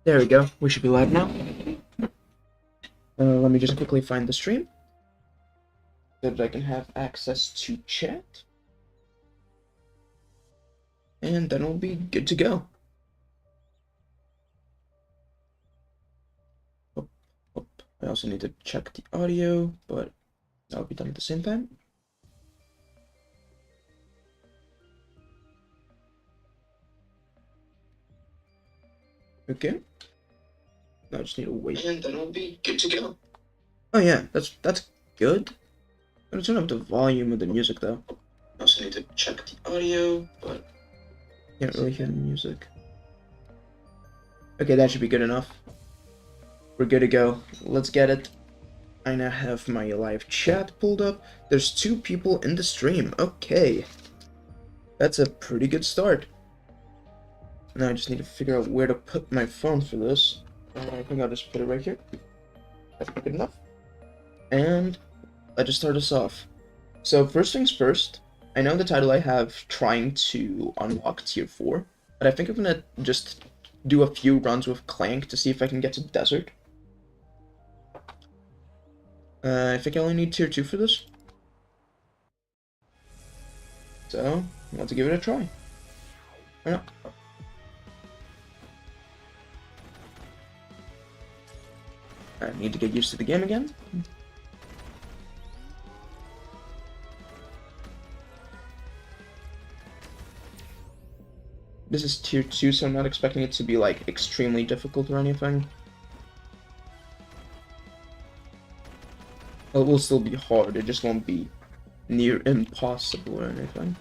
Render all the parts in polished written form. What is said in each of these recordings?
There we go. We should be live now. Let me just quickly find the stream so that I can have access to chat. And then we'll be good to go. I also need to check the audio, but that'll be done at the same time. Okay. Now I just need to wait. And then we'll be good to go. Oh yeah, that's good. I'm gonna turn up the volume of the music though. I also need to check the audio, but can't really hear the music. Okay, that should be good enough. We're good to go. Let's get it. I now have my live chat pulled up. There's 2 people in the stream. Okay. That's a pretty good start. Now I just need to figure out where to put my phone for this. I think I'll just put it right here. That's good enough. And let's just start us off. So first things first, I know the title I have trying to unlock tier 4, but I think I'm gonna just do a few runs with Clank to see if I can get to Desert. I think I only need tier 2 for this. So, let's give it a try. Why not? I need to get used to the game again. This is tier 2, so I'm not expecting it to be like extremely difficult or anything. It will still be hard, it just won't be near impossible or anything.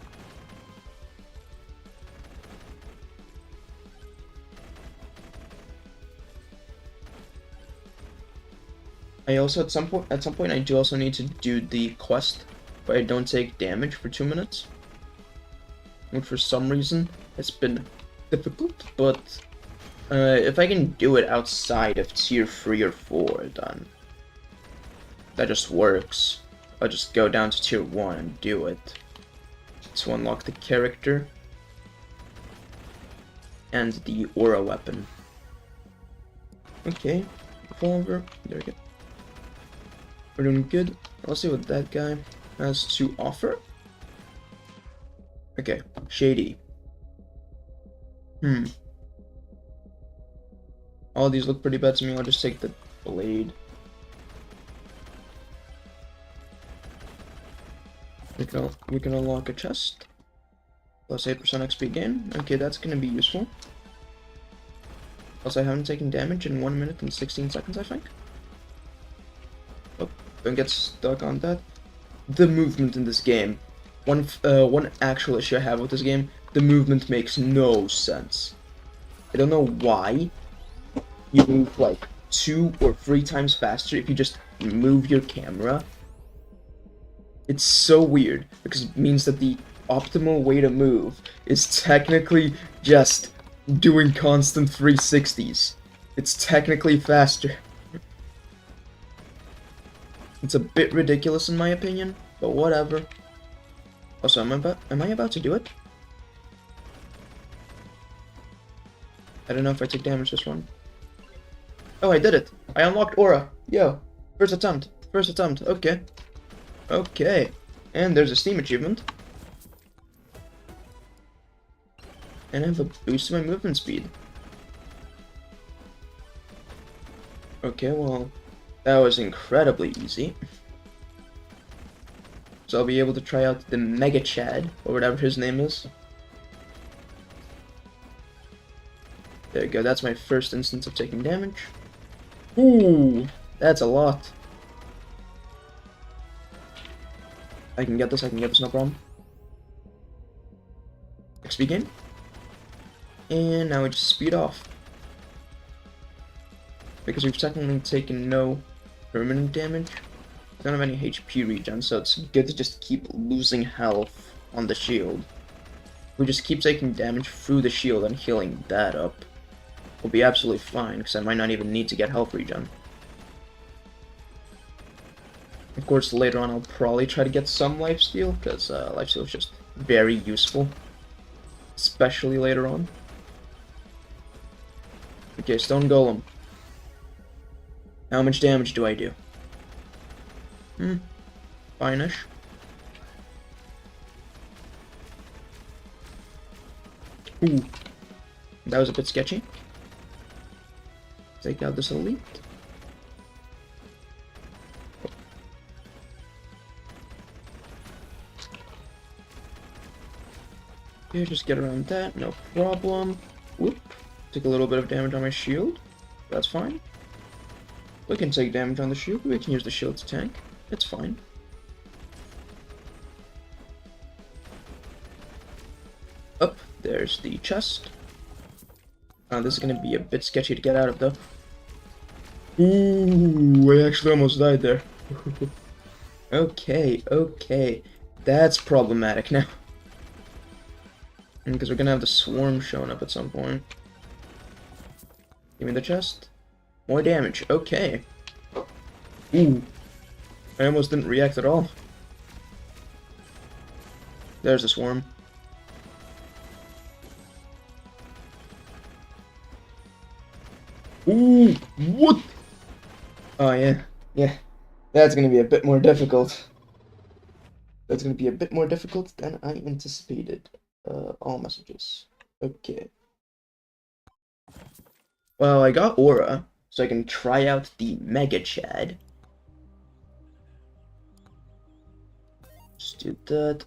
I also at some point I do also need to do the quest where I don't take damage for 2 minutes. And for some reason it's been difficult, but if I can do it outside of tier 3 or 4, then that just works. I'll just go down to tier 1 and do it to unlock the character and the aura weapon. Okay, revolver, there we go. We're doing good. Let's see what that guy has to offer. Okay, shady. All these look pretty bad to me. I'll just take the blade. We can unlock a chest. Plus 8% XP gain. Okay, that's gonna be useful. Also, I haven't taken damage in 1 minute and 16 seconds, I think. Oh, don't get stuck on that. The movement in this game. One actual issue I have with this game, the movement makes no sense. I don't know why you move like 2 or 3 times faster if you just move your camera. It's so weird, because it means that the optimal way to move is technically just doing constant 360s. It's technically faster. It's a bit ridiculous in my opinion, but whatever. Also, am I about to do it? I don't know if I took damage this one. Oh, I did it! I unlocked Aura! Yo! First attempt! First attempt, okay. Okay. And there's a Steam achievement. And I have a boost to my movement speed. Okay, well, that was incredibly easy. So I'll be able to try out the Mega Chad, or whatever his name is. There you go, that's my first instance of taking damage. Ooh, that's a lot. I can get this, no problem. XP gain. And now we just speed off. Because we've technically taken no permanent damage. I don't have any HP regen, so it's good to just keep losing health on the shield. We just keep taking damage through the shield and healing that up. We'll be absolutely fine, because I might not even need to get health regen. Of course, later on I'll probably try to get some lifesteal, because lifesteal is just very useful. Especially later on. Okay, stone golem. How much damage do I do? Fine-ish. Ooh. That was a bit sketchy. Take out this elite. Okay, just get around that, no problem. Whoop. Take a little bit of damage on my shield. That's fine. We can take damage on the shield. We can use the shield to tank. It's fine. Up, there's the chest. This is gonna be a bit sketchy to get out of, though. Ooh, I actually almost died there. Okay. That's problematic now. Because we're gonna have the swarm showing up at some point. Give me the chest. More damage. Okay. Ooh. I almost didn't react at all. There's the swarm. Ooh, what? Oh, yeah. That's gonna be a bit more difficult. That's gonna be a bit more difficult than I anticipated. All messages. Okay. Well, I got Aura, so I can try out the Mega Chad. Just do that.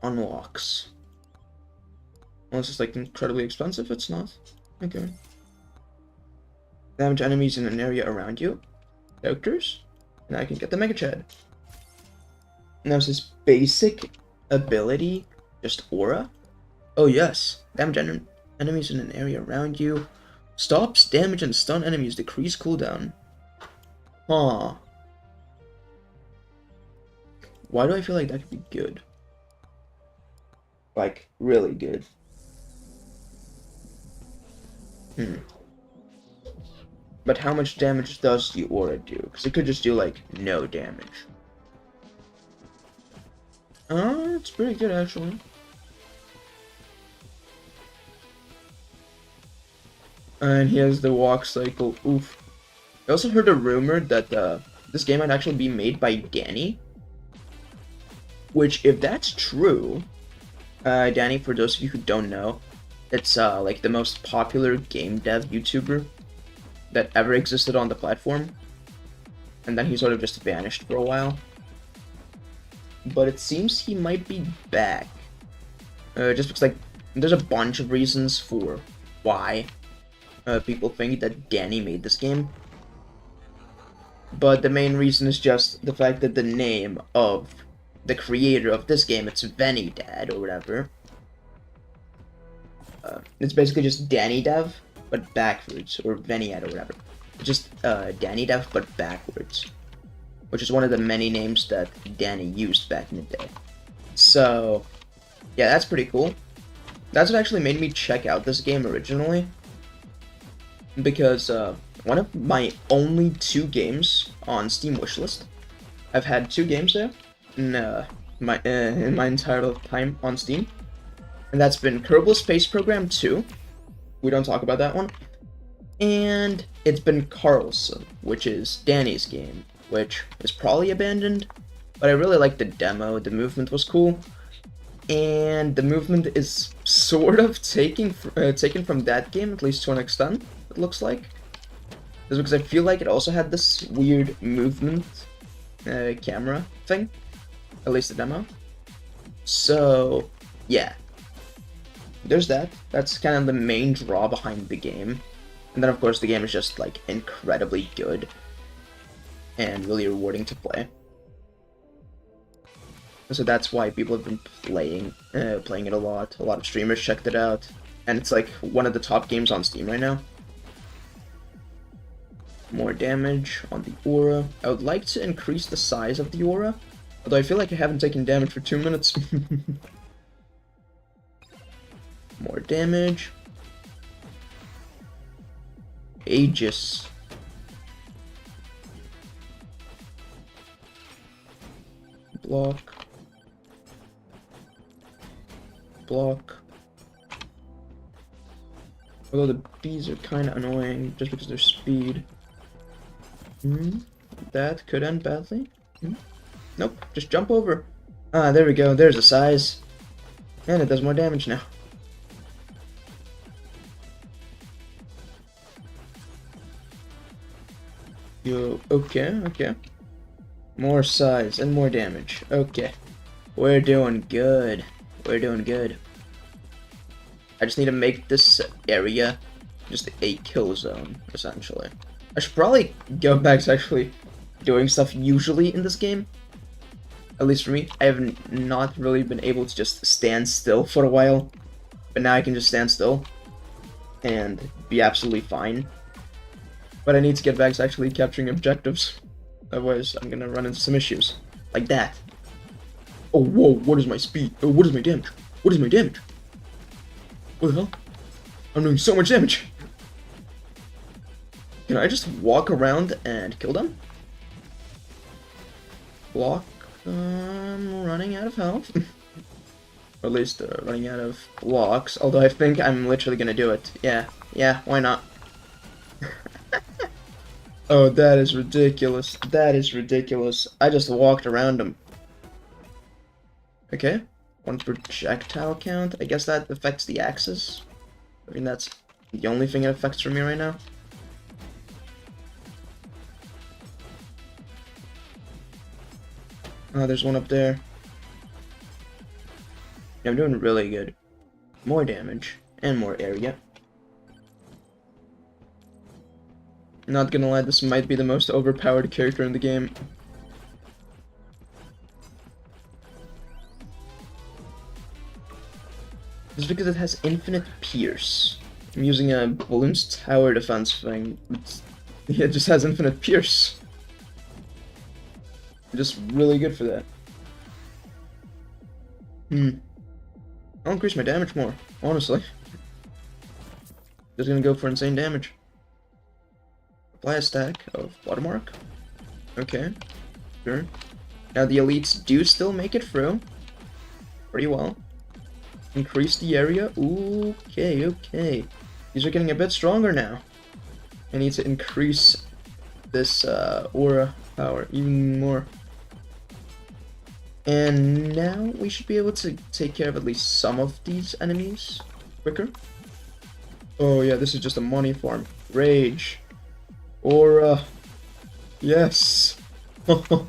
Unlocks. Unless it's like incredibly expensive, it's not. Okay. Damage enemies in an area around you. Characters. And I can get the Mega Chad. Now is this basic ability just Aura? Oh yes. Damage enemies in an area around you. Stops damage and stun enemies. Decrease cooldown. Huh. Why do I feel like that could be good? Like, really good. But how much damage does the Aura do? Because it could just do, like, no damage. It's pretty good, actually. And he has the walk cycle. Oof. I also heard a rumor that this game might actually be made by Danny. Which, if that's true, Danny, for those of you who don't know, it's like the most popular game dev YouTuber that ever existed on the platform. And then he sort of just vanished for a while. But it seems he might be back. Just because, like, there's a bunch of reasons for why people think that Danny made this game. But the main reason is just the fact that the name of the creator of this game, it's Venny Dad or whatever. It's basically just Danny Dev, but backwards, or Veniad or whatever. Just Danny Dev, but backwards. Which is one of the many names that Danny used back in the day. So, yeah, that's pretty cool. That's what actually made me check out this game originally. Because one of my only 2 games on Steam wishlist, I've had 2 games there in my entire time on Steam, and that's been Kerbal Space Program 2. We don't talk about that one. And it's been Carlson, which is Danny's game, which is probably abandoned, but I really liked the demo. The movement was cool, and the movement is sort of taken from that game, at least to an extent, it looks like. It's because I feel like it also had this weird movement camera thing, at least the demo. So, yeah. There's that. That's kind of the main draw behind the game. And then, of course, the game is just, like, incredibly good and really rewarding to play. So that's why people have been playing it a lot. A lot of streamers checked it out, and it's like one of the top games on Steam right now. More damage on the aura. I would like to increase the size of the aura, although I feel like I haven't taken damage for 2 minutes. More damage. Aegis. Block. Block. Although the bees are kind of annoying just because of their speed. That could end badly. Nope, just jump over. Ah, there we go. There's a size. And it does more damage now. Yo, okay. More size and more damage. Okay. We're doing good. We're doing good. I just need to make this area just a kill zone, essentially. I should probably go back to actually doing stuff usually in this game. At least for me, I have not really been able to just stand still for a while. But now I can just stand still and be absolutely fine. But I need to get back to actually capturing objectives. Otherwise, I'm gonna run into some issues. Like that. Oh, whoa, what is my speed? Oh, what is my damage? What is my damage? What the hell? I'm doing so much damage. Can I just walk around and kill them? Block. I'm running out of health. Or at least running out of blocks. Although I think I'm literally gonna do it. Yeah, why not? Oh, that is ridiculous. That is ridiculous. I just walked around him. Okay. 1 projectile count. I guess that affects the axis. I mean, that's the only thing it affects for me right now. Oh, there's one up there. Yeah, I'm doing really good. More damage and more area. Not gonna lie, this might be the most overpowered character in the game. Just because it has infinite pierce. I'm using a balloon's tower defense thing. It just has infinite pierce. Just really good for that. I'll increase my damage more, honestly. Just gonna go for insane damage. Apply a stack of watermark. Okay, sure. Now the elites do still make it through. Pretty well. Increase the area. Okay. These are getting a bit stronger now. I need to increase this aura power even more. And now we should be able to take care of at least some of these enemies quicker. Oh yeah, this is just a money farm. Rage. Aura. Yes. The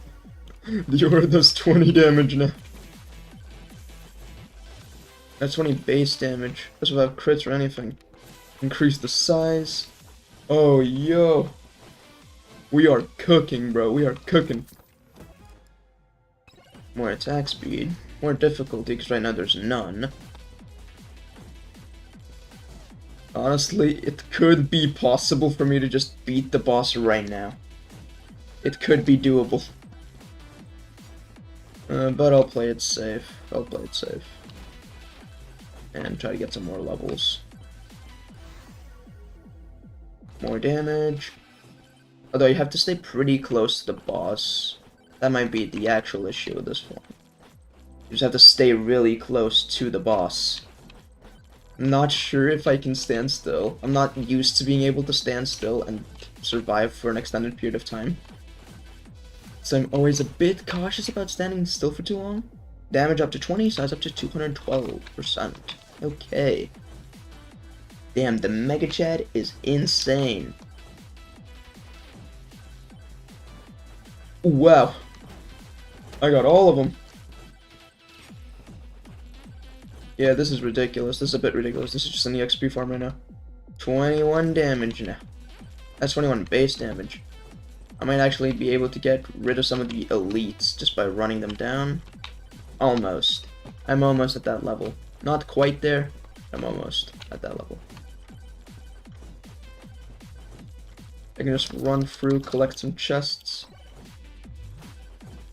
aura does 20 damage now. That's 20 base damage. That's without crits or anything. Increase the size. Oh, yo. We are cooking, bro. We are cooking. More attack speed. More difficulty, because right now there's none. Honestly, it could be possible for me to just beat the boss right now. It could be doable. But I'll play it safe. And try to get some more levels. More damage. Although you have to stay pretty close to the boss. That might be the actual issue with this one. You just have to stay really close to the boss. I'm not sure if I can stand still. I'm not used to being able to stand still and survive for an extended period of time. So I'm always a bit cautious about standing still for too long. Damage up to 20, size up to 212%. Okay. Damn, the Mega Chad is insane. Wow. I got all of them. Yeah, this is ridiculous. This is a bit ridiculous. This is just an EXP farm right now. 21 damage now. That's 21 base damage. I might actually be able to get rid of some of the elites just by running them down. Almost. I'm almost at that level. Not quite there. I'm almost at that level. I can just run through, collect some chests.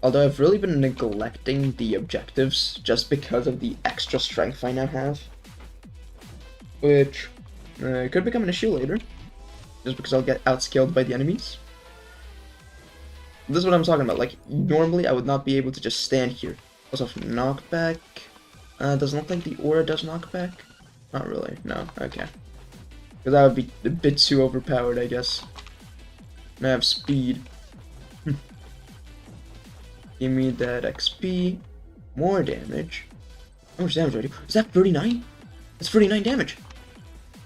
Although I've really been neglecting the objectives just because of the extra strength I now have. Which could become an issue later. Just because I'll get outscaled by the enemies. This is what I'm talking about. Like, normally I would not be able to just stand here. Also, knockback. Doesn't look like the aura does knockback. Not really. No. Okay. Because that would be a bit too overpowered, I guess. And I have speed. Give me that XP. More damage. How much damage do I do? Is that 39? That's 39 damage.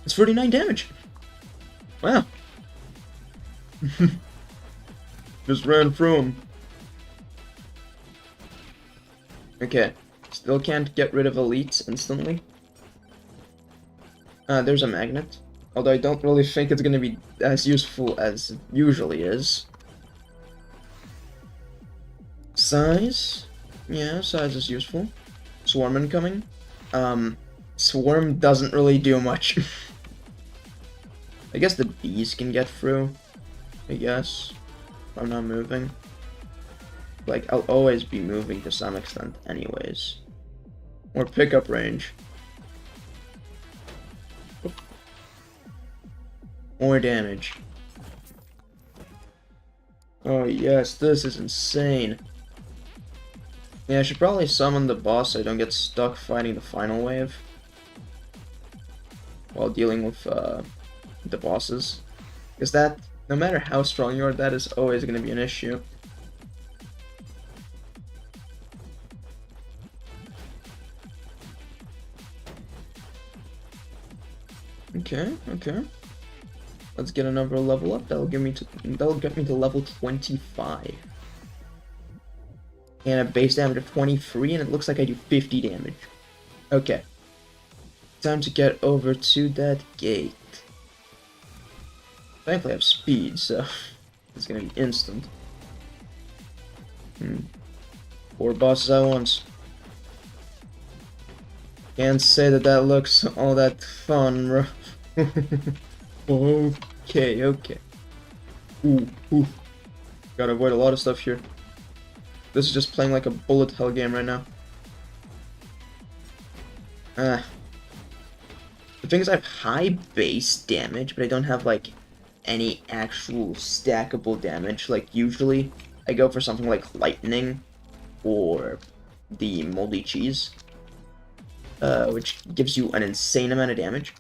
That's 39 damage. Wow. Just ran through him. Okay. Still can't get rid of elites instantly. There's a magnet. Although I don't really think it's gonna be as useful as it usually is. Size? Yeah, size is useful. Swarm incoming. Swarm doesn't really do much. I guess the bees can get through. I guess. If I'm not moving. Like, I'll always be moving to some extent anyways. More pickup range. More damage. Oh yes, this is insane. Yeah, I should probably summon the boss so I don't get stuck fighting the final wave while dealing with the bosses. Because that, no matter how strong you are, that is always going to be an issue. Okay, okay. Let's get another level up. That'll get me to level 25. And a base damage of 23, and it looks like I do 50 damage. Okay. Time to get over to that gate. Thankfully I have speed, so it's gonna be instant. 4 bosses at once. Can't say that that looks all that fun, bro. Okay, okay. Ooh. Gotta avoid a lot of stuff here. This is just playing like a bullet hell game right now. The thing is I have high base damage, but I don't have like any actual stackable damage. Like usually I go for something like lightning or the moldy cheese, which gives you an insane amount of damage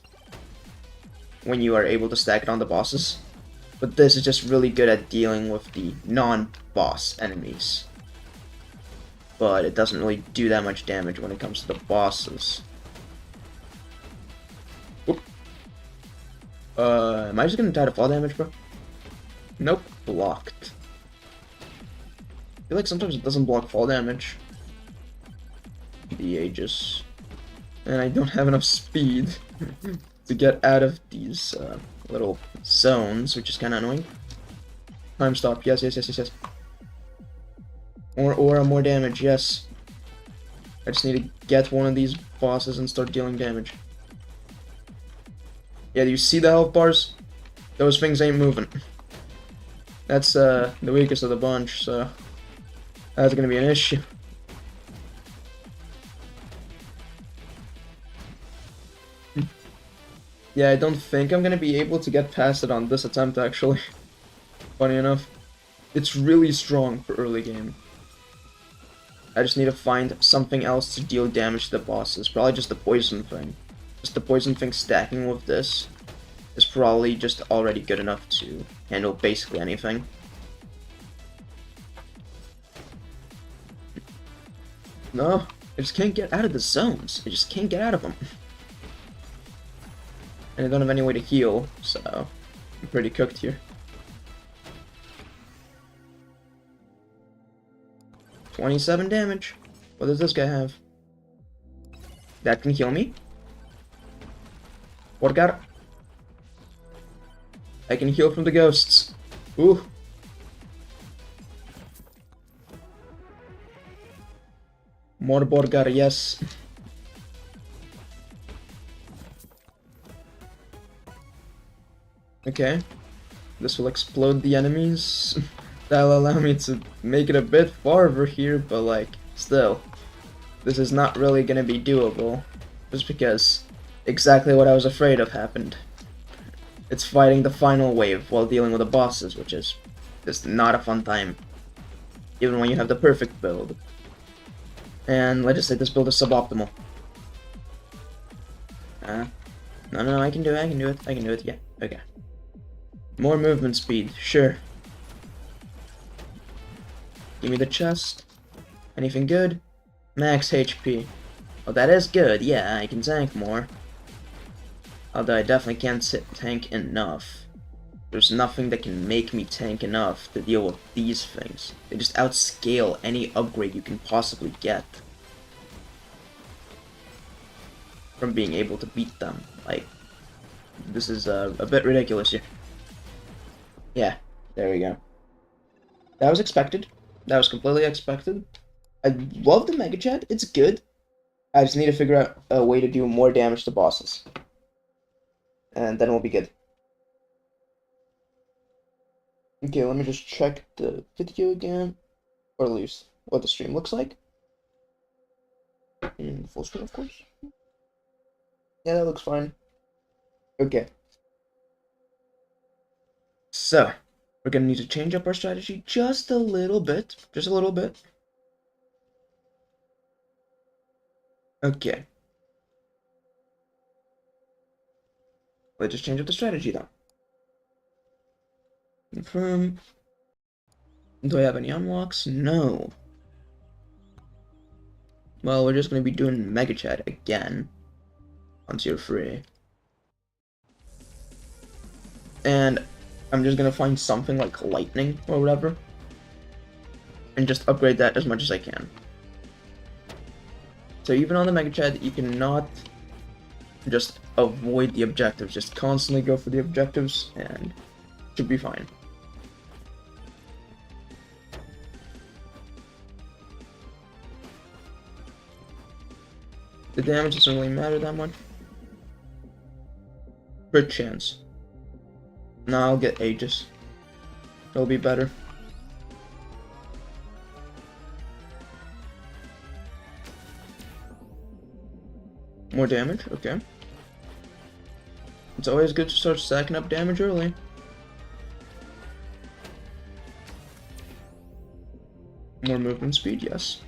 when you are able to stack it on the bosses. But this is just really good at dealing with the non-boss enemies. But it doesn't really do that much damage when it comes to the bosses. Oop. Am I just gonna die to fall damage, bro? Nope, blocked. I feel like sometimes it doesn't block fall damage. The Aegis. And I don't have enough speed to get out of these little zones, which is kind of annoying. Time stop. Yes. Or more damage. Yes. I just need to get one of these bosses and start dealing damage. Yeah, do you see the health bars? Those things ain't moving. That's the weakest of the bunch, so that's gonna be an issue. Yeah, I don't think I'm gonna be able to get past it on this attempt, actually. Funny enough. It's really strong for early game. I just need to find something else to deal damage to the bosses. Probably just the poison thing. Just the poison thing stacking with this is probably just already good enough to handle basically anything. No, I just can't get out of the zones. I just can't get out of them. And I don't have any way to heal, so I'm pretty cooked here. 27 damage. What does this guy have? That can heal me. Borgar. I can heal from the ghosts. Ooh. More Borgar, yes. Okay. This will explode the enemies. That'll allow me to make it a bit farther here, but like, still. This is not really gonna be doable. Just because exactly what I was afraid of happened. It's fighting the final wave while dealing with the bosses, which is just not a fun time. Even when you have the perfect build. And let's just say this build is suboptimal. No, no, I can do it, I can do it, I can do it, yeah, okay. More movement speed, sure. Give me the chest. Anything good? Max HP. Oh, that is good, yeah, I can tank more. Although I definitely can't tank enough. There's nothing that can make me tank enough to deal with these things. They just outscale any upgrade you can possibly get. From being able to beat them. Like, this is a bit ridiculous here. Yeah, there we go. That was expected. That was completely expected. I love the Mega Chat. It's good. I just need to figure out a way to do more damage to bosses. And then we'll be good. Okay, let me just check the video again. Or at least what the stream looks like. In full screen, of course. Yeah, that looks fine. Okay. So, we're gonna need to change up our strategy just a little bit. Just a little bit. Okay. Let's just change up the strategy, though. Confirm. Do I have any unlocks? No. Well, we're just gonna be doing Mega Chat again. Once you're free. And I'm just gonna find something like lightning or whatever. And just upgrade that as much as I can. So even on the Mega Chat, you cannot just avoid the objectives. Just constantly go for the objectives and it should be fine. The damage doesn't really matter that much. Crit chance. Now I'll get Aegis. It'll be better. More damage, okay. It's always good to start stacking up damage early. More movement speed, yes.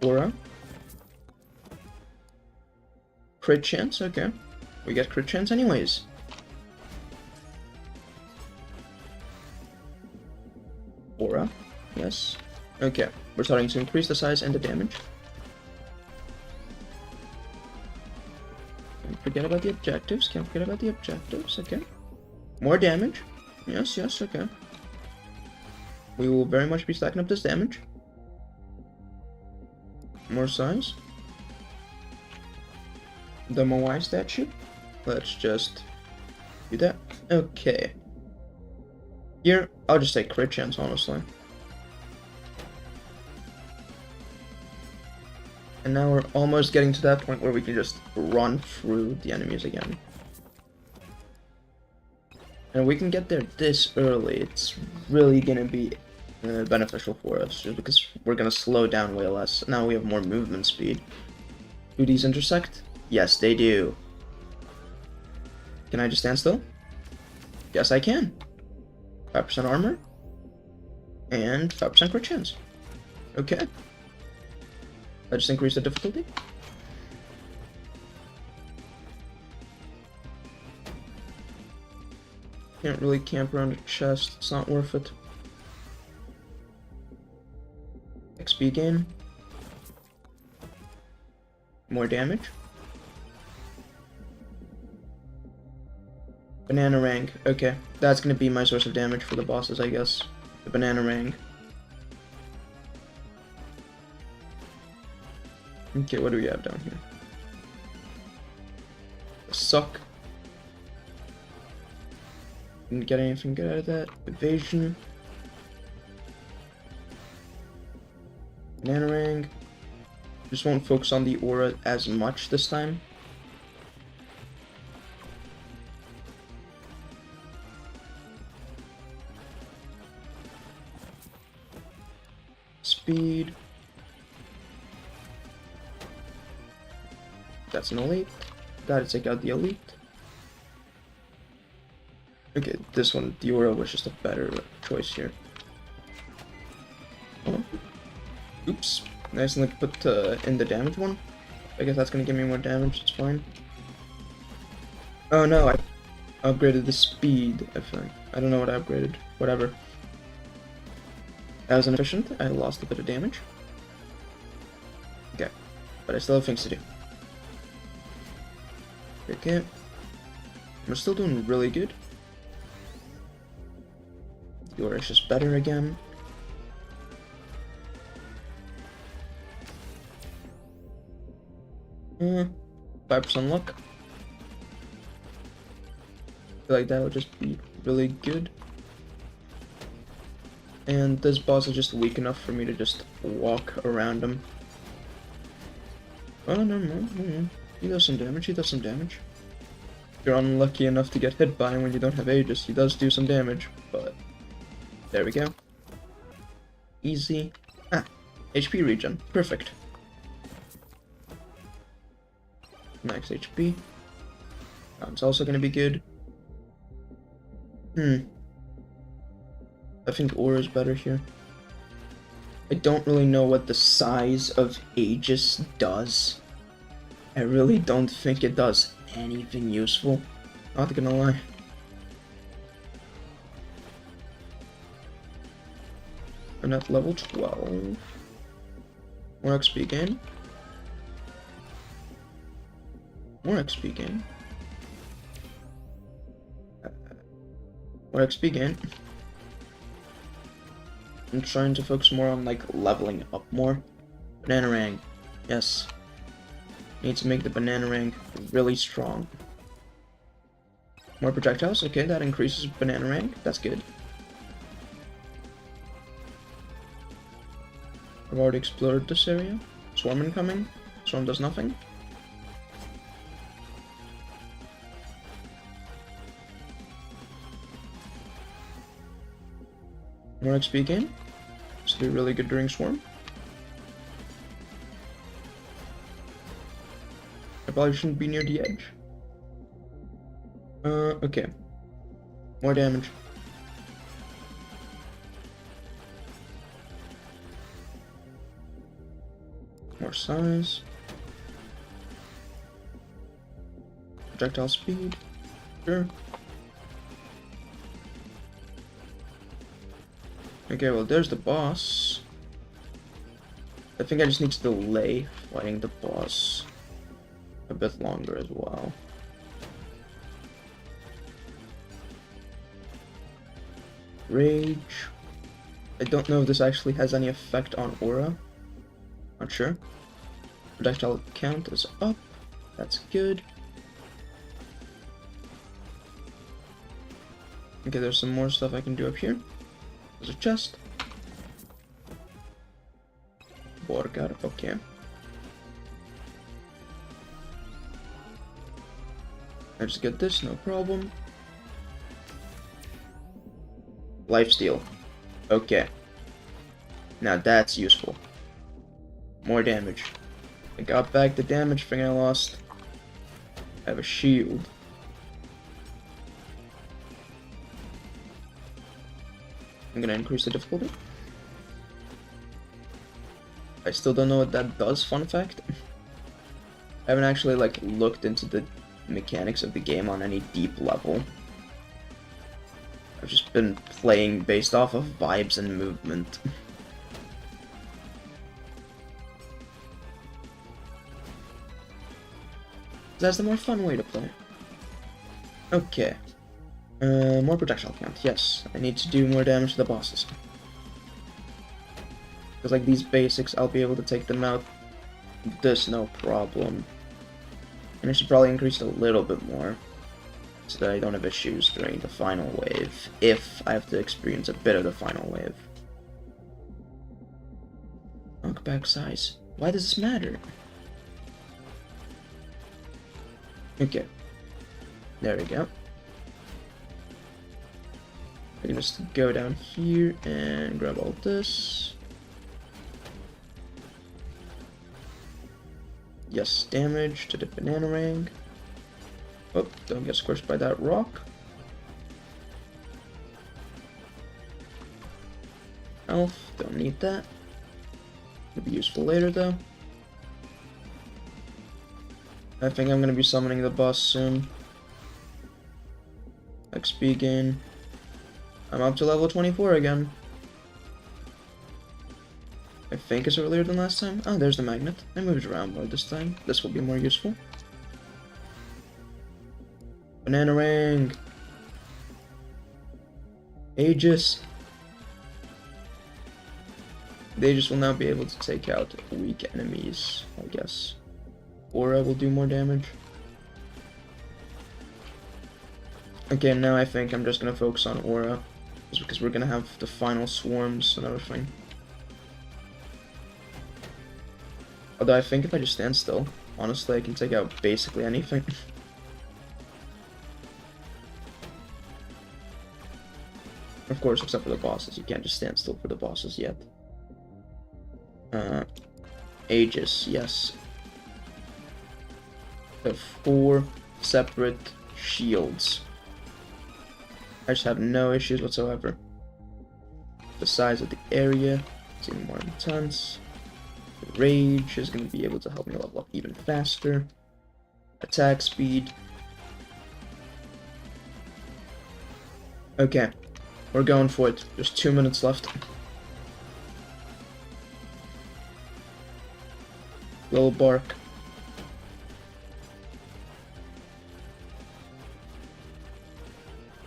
Aura. Crit chance, okay. We get crit chance anyways. Aura, yes. Okay, we're starting to increase the size and the damage. Can't forget about the objectives, can't forget about the objectives, okay. More damage. Yes, yes, okay. We will very much be stacking up this damage. More size. The Moai statue. Let's just do that. Okay. Here, I'll just take crit chance, honestly. And now we're almost getting to that point where we can just run through the enemies again. And we can get there this early. It's really gonna be beneficial for us, just because we're gonna slow down way less. Now we have more movement speed. Do these intersect? Yes, they do. Can I just stand still? Yes, I can. 5% armor. And 5% crit chance. Okay. Let's just increase the difficulty. Can't really camp around a chest. It's not worth it. XP gain. More damage. Banana Rang. Okay, that's gonna be my source of damage for the bosses, I guess. The Banana Rang. Okay, what do we have down here? Suck. Didn't get anything good out of that. Evasion. Banana Rang. Just won't focus on the aura as much this time. Speed. That's an elite. Gotta take out the elite. Okay, this one, the aura was just a better choice here. Oh. Oops. Nice, and put in the damage one. I guess that's gonna give me more damage, it's fine. Oh no, I upgraded the speed, I think. I don't know what I upgraded. Whatever. That was inefficient. I lost a bit of damage. Okay. But I still have things to do. Okay. We're still doing really good. Yours is just better again. Uh, 5% luck. I feel like that would just be really good. And this boss is just weak enough for me to just walk around him. Oh, no. He does some damage, he does some damage. If you're unlucky enough to get hit by him when you don't have Aegis, he does do some damage, but... There we go. Easy. Ah, HP regen. Perfect. Max HP. It's also gonna be good. I think Aura is better here. I don't really know what the size of Aegis does. I really don't think it does anything useful. Not gonna lie. I'm at level 12. More XP gain. More XP gain. More XP gain. I'm trying to focus more on, like, leveling up more. Banana Rang. Yes. Need to make the Banana Rang really strong. More projectiles. Okay, that increases Banana Rang. That's good. I've already explored this area. Swarm incoming. Swarm does nothing. More XP gain. This will be really good during Swarm. I probably shouldn't be near the edge. Okay. More damage. More size. Projectile speed. Sure. Okay, well, there's the boss. I think I just need to delay fighting the boss a bit longer as well. Rage. I don't know if this actually has any effect on Aura. Not sure. Projectile count is up. That's good. Okay, there's some more stuff I can do up here. There's a chest. Borgar, okay. I just get this, no problem. Lifesteal. Okay. Now that's useful. More damage. I got back the damage thing I lost. I have a shield. I'm gonna increase the difficulty. I still don't know what that does, fun fact. I haven't actually, like, looked into the mechanics of the game on any deep level. I've just been playing based off of vibes and movement. That's the more fun way to play. Okay. More projectile count, yes. I need to do more damage to the bosses. Because, like, these basics, I'll be able to take them out with this, no problem. And I should probably increase it a little bit more, so that I don't have issues during the final wave, if I have to experience a bit of the final wave. Knockback size. Why does this matter? Okay. There we go. I can just go down here and grab all this. Yes, damage to the Banana Rang. Oh, don't get squished by that rock. Health, don't need that. It'll be useful later though. I think I'm gonna be summoning the boss soon. XP gain. I'm up to level 24 again. I think it's earlier than last time. Oh, there's the magnet. I moved around more this time. This will be more useful. Banana ring! Aegis! The Aegis will now be able to take out weak enemies, I guess. Aura will do more damage. Okay, now I think I'm just gonna focus on Aura. Just because we're gonna have the final swarms and everything. Although I think if I just stand still, honestly, I can take out basically anything. Of course, except for the bosses. You can't just stand still for the bosses yet. Aegis, yes. The 4 separate shields. I just have no issues whatsoever. The size of the area is even more intense. The rage is going to be able to help me level up even faster. Attack speed. Okay, we're going for it. There's 2 minutes left. Little bark.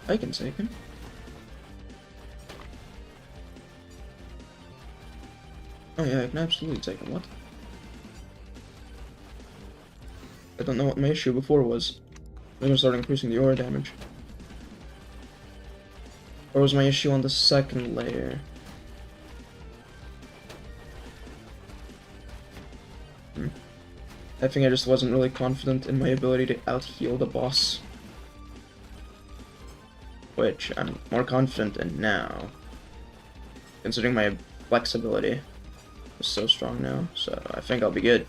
I can take him. Oh yeah, I can absolutely take him. What? I don't know what my issue before was. I'm gonna start increasing the aura damage. Or was my issue on the second layer? I think I just wasn't really confident in my ability to out-heal the boss. Which I'm more confident in now. Considering my flexibility is so strong now, so I think I'll be good.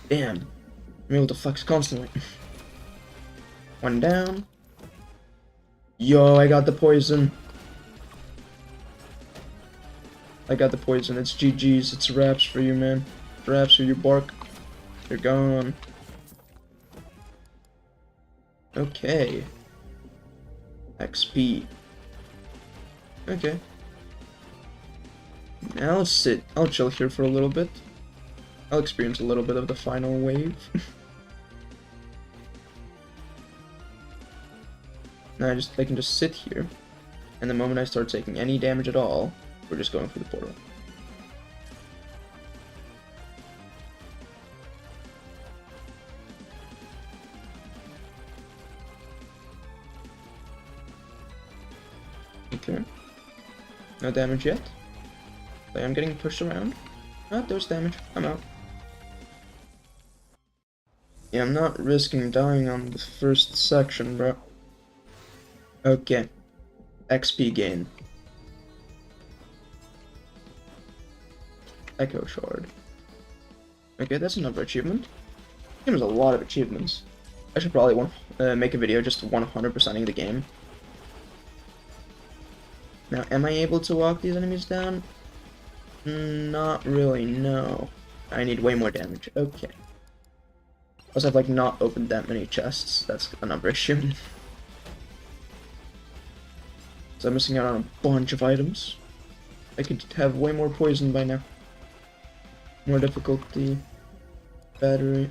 Damn. I'm able to flex constantly. One down. Yo, I got the poison. I got the poison. It's GG's. It's wraps for you, man. Wraps for you, Bark. You're gone. Okay. XP. Okay. Now let's sit. I'll chill here for a little bit. I'll experience a little bit of the final wave. Now I can just sit here, and the moment I start taking any damage at all, we're just going through the portal. Okay. No damage yet. I am getting pushed around. Oh, there's damage. I'm out. Yeah, I'm not risking dying on the first section, bro. Okay. XP gain. Echo Shard. Okay, that's another achievement. There's a lot of achievements. I should probably make a video just 100%ing the game. Now, am I able to walk these enemies down? Not really, no. I need way more damage. Okay. Also, I've, like, not opened that many chests. That's another issue. So I'm missing out on a bunch of items. I could have way more poison by now. More difficulty. Battery.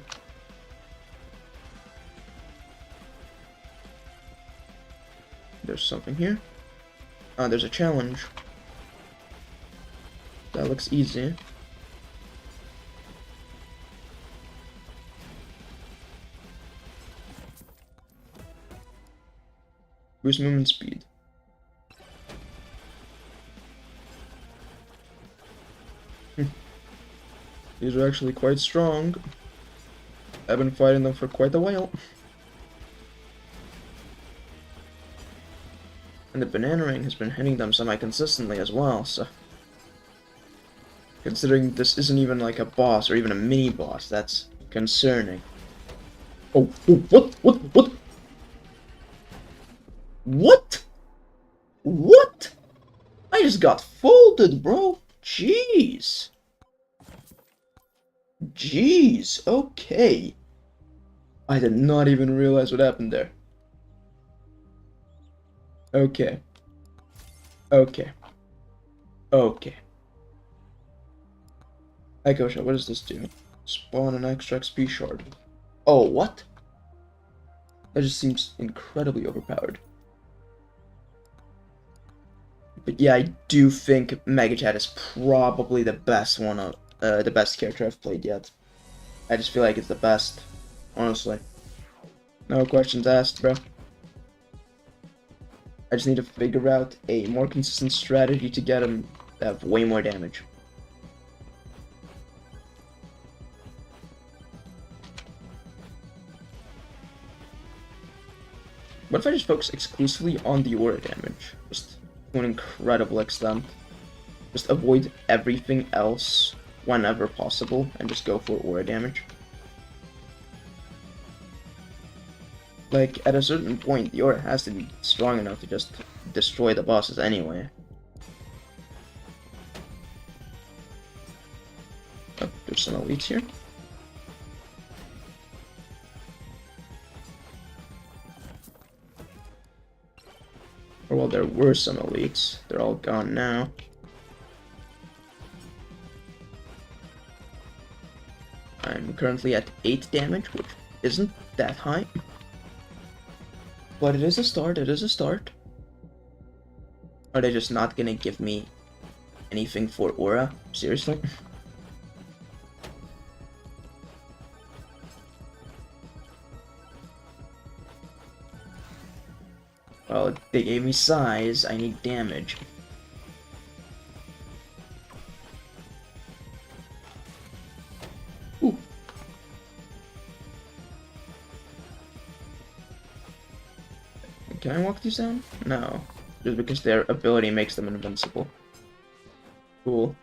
There's something here. Ah, there's a challenge. That looks easy. Boost movement speed. These are actually quite strong. I've been fighting them for quite a while. And the banana ring has been hitting them semi-consistently as well, so... Considering this isn't even like a boss or even a mini-boss, that's concerning. Oh, what? What? What? I just got folded, bro. Jeez. Jeez, okay. I did not even realize what happened there. Okay. Okay. Okay. Echo, what does this do? Spawn an extra XP shard. Oh, what? That just seems incredibly overpowered. But yeah, I do think Megachat is probably the best one of the best character I've played yet. I just feel like it's the best, honestly. No questions asked, bro. I just need to figure out a more consistent strategy to get him to have way more damage. What if I just focus exclusively on the aura damage? Just to an incredible extent. Just avoid everything else whenever possible and just go for aura damage. Like, at a certain point, the aura has to be strong enough to just destroy the bosses anyway. Oh, there's some elites here. Or well, there were some elites. They're all gone now. I'm currently at 8 damage, which isn't that high. But it is a start, it is a start. Are they just not gonna give me anything for aura? Seriously? Well, they gave me size, I need damage. Ooh. Can I walk these down? No. Just because their ability makes them invincible. Cool.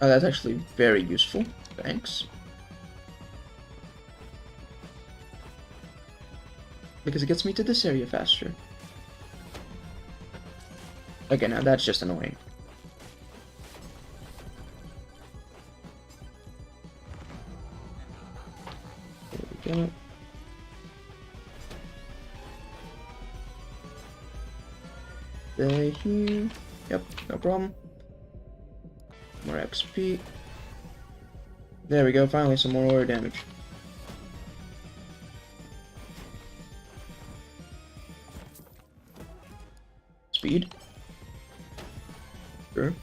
Oh, that's actually very useful. Thanks. Because it gets me to this area faster. Okay, now that's just annoying. There we go. Stay here. Yep, no problem. More XP. There we go, finally some more aura damage. Speed. Sure.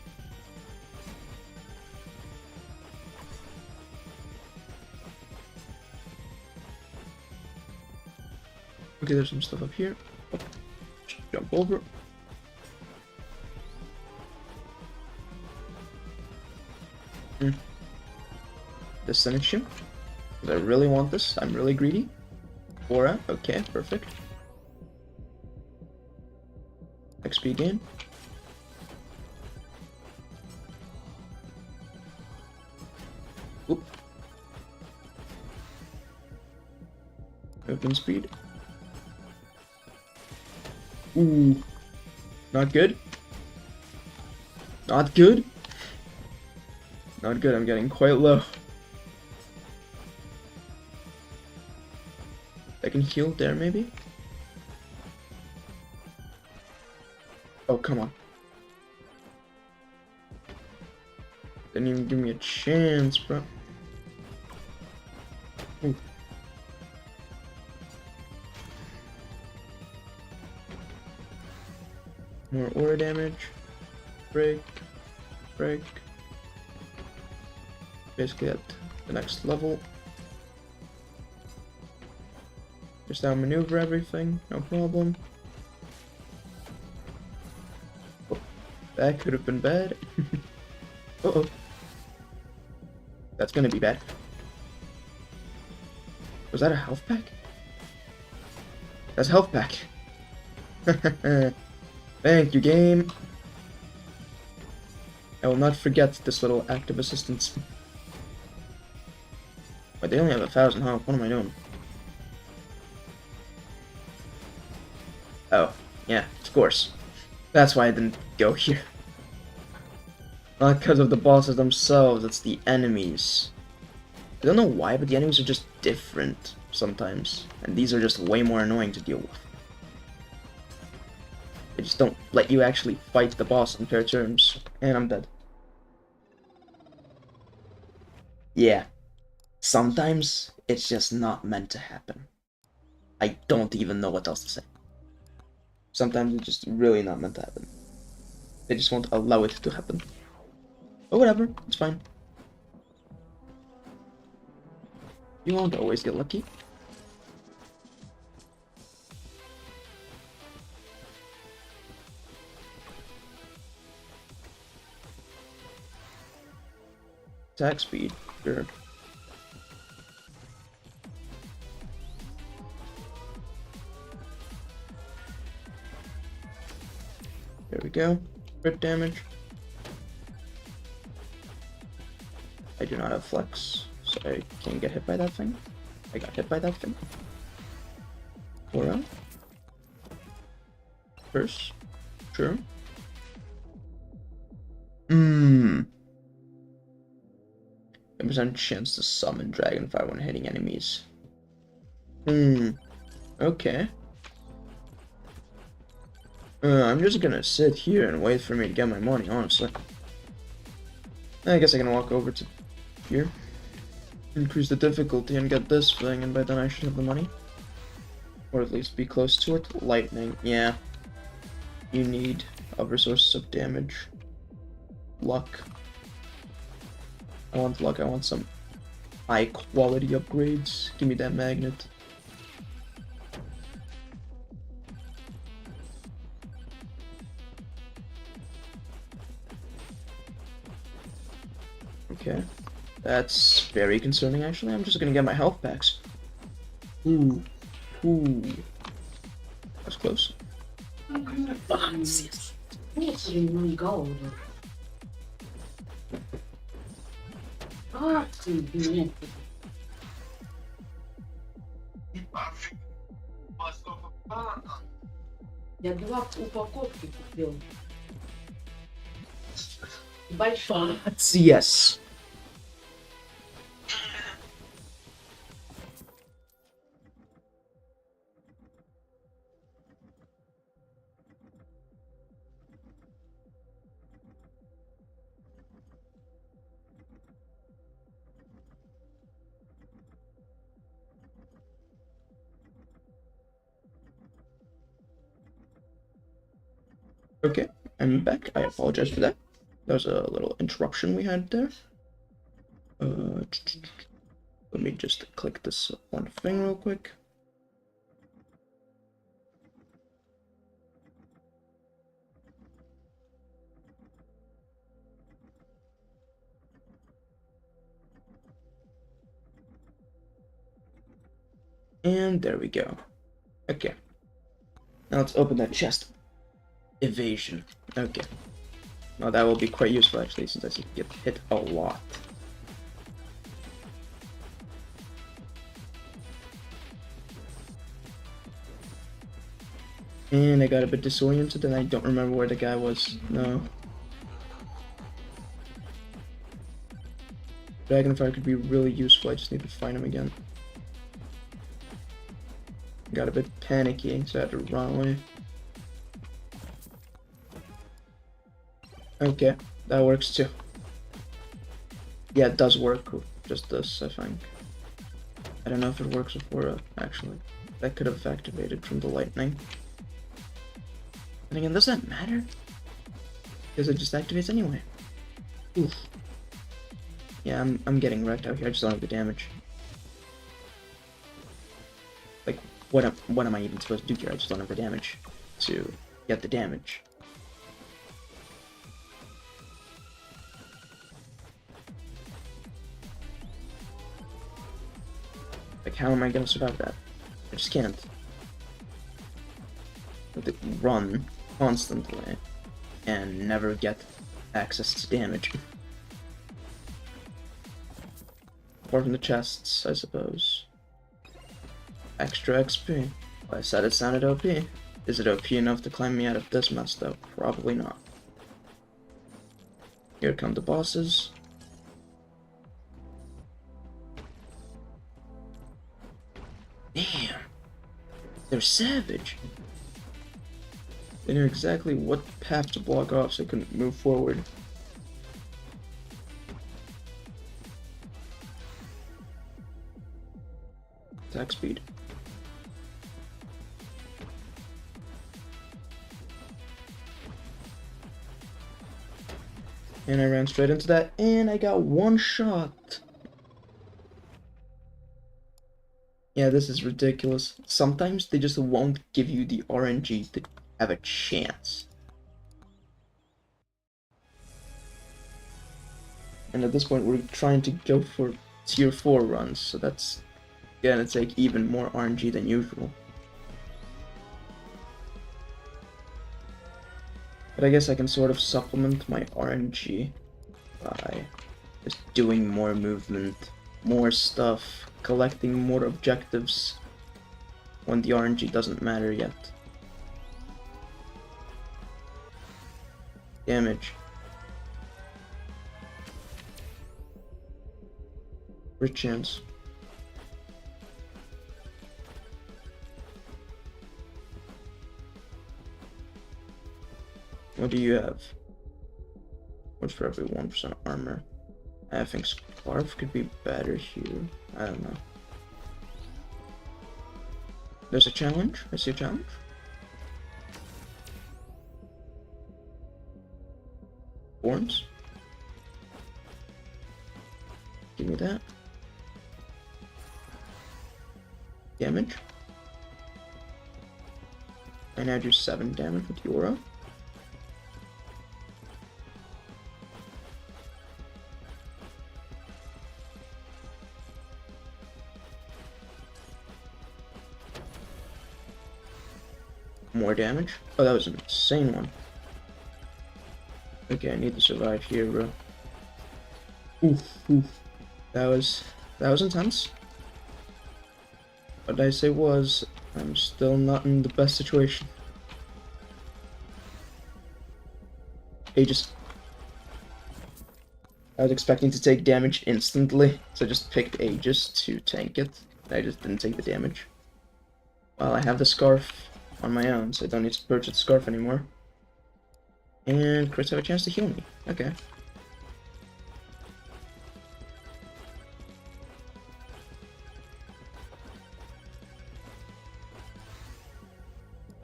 Okay, there's some stuff up here. Oh, just jump over. Destination. Because I really want this. I'm really greedy. Aura. Okay, perfect. XP gain. Oop. Movement speed. Ooh. Not good. Not good. Not good. I'm getting quite low. I can heal there, maybe? Oh, come on. Didn't even give me a chance, bro. Ooh. More aura damage. Break. Break. Basically at the next level. Just outmaneuver everything, no problem. Oh, that could have been bad. Uh-oh. That's gonna be bad. Was that a health pack? That's a health pack. Thank you, game. I will not forget this little act of assistance. Wait, they only have 1,000 health. What am I doing? Oh, Yeah, of course. That's why I didn't go here. Not because of the bosses themselves, it's the enemies. I don't know why, but the enemies are just different sometimes. And these are just way more annoying to deal with. They just don't let you actually fight the boss on fair terms. And I'm dead. Yeah. Sometimes it's just not meant to happen. I don't even know what else to say. Sometimes it's just really not meant to happen. They just won't allow it to happen. But whatever, it's fine. You won't always get lucky. Attack speed, sure. There we go. Crit damage. I do not have flex, so I can't get hit by that thing. I got hit by that thing. Aura. Curse. Sure. 10% chance to summon Dragonfire when hitting enemies. Okay. I'm just gonna sit here and wait for me to get my money, honestly. I guess I can walk over to here, increase the difficulty, and get this thing, and by then I should have the money. Or at least be close to it. Lightning, yeah. You need other sources of damage. Luck. I want luck, I want some high quality upgrades. Give me that magnet. Okay. That's very concerning, actually. I'm just gonna get my health packs. Ooh. That's close. Gold. Я 2 упаковки купил. Большой. Yes. Okay, I'm back. I apologize for that. There was a little interruption we had there. Let me just click this one thing real quick. And there we go. Okay. Now let's open that chest. Evasion. Okay. Now that will be quite useful actually, since I get hit a lot. And I got a bit disoriented and I don't remember where the guy was. No. Dragonfire could be really useful, I just need to find him again. Got a bit panicky, so I had to run away. Okay, that works too. Yeah, it does work with just this, I think. I don't know if it works with Aura, actually. That could have activated from the lightning. And again, does that matter? Because it just activates anyway. Oof. Yeah, I'm getting wrecked out here, I just don't have the damage. Like, what am I even supposed to do here? I just don't have the damage to get the damage. Like, how am I gonna survive that? I just can't. I have to run constantly and never get access to damage. Apart from the chests, I suppose. Extra XP. Well, I said it sounded OP. Is it OP enough to climb me out of this mess, though? Probably not. Here come the bosses. Damn. They're savage. They knew exactly what path to block off so they couldn't move forward. Attack speed. And I ran straight into that, and I got one shot. Yeah, this is ridiculous. Sometimes they just won't give you the RNG to have a chance. And at this point, we're trying to go for tier 4 runs, so that's gonna take even more RNG than usual. But I guess I can sort of supplement my RNG by just doing more movement, more stuff, collecting more objectives when the RNG doesn't matter yet. Damage. Rich chance. What do you have? What's for every 1% armor? I think Scarf could be better here. I don't know. There's a challenge. I see a challenge. Horns. Give me that. Damage. I now do 7 damage with the aura. More damage. Oh, that was an insane one. Okay, I need to survive here, bro. Oof, oof. That was intense. What I say was, I'm still not in the best situation. Aegis. I was expecting to take damage instantly, so I just picked Aegis to tank it. I just didn't take the damage. Well, I have the Scarf on my own, so I don't need to purchase the Scarf anymore. And crits have a chance to heal me. Okay.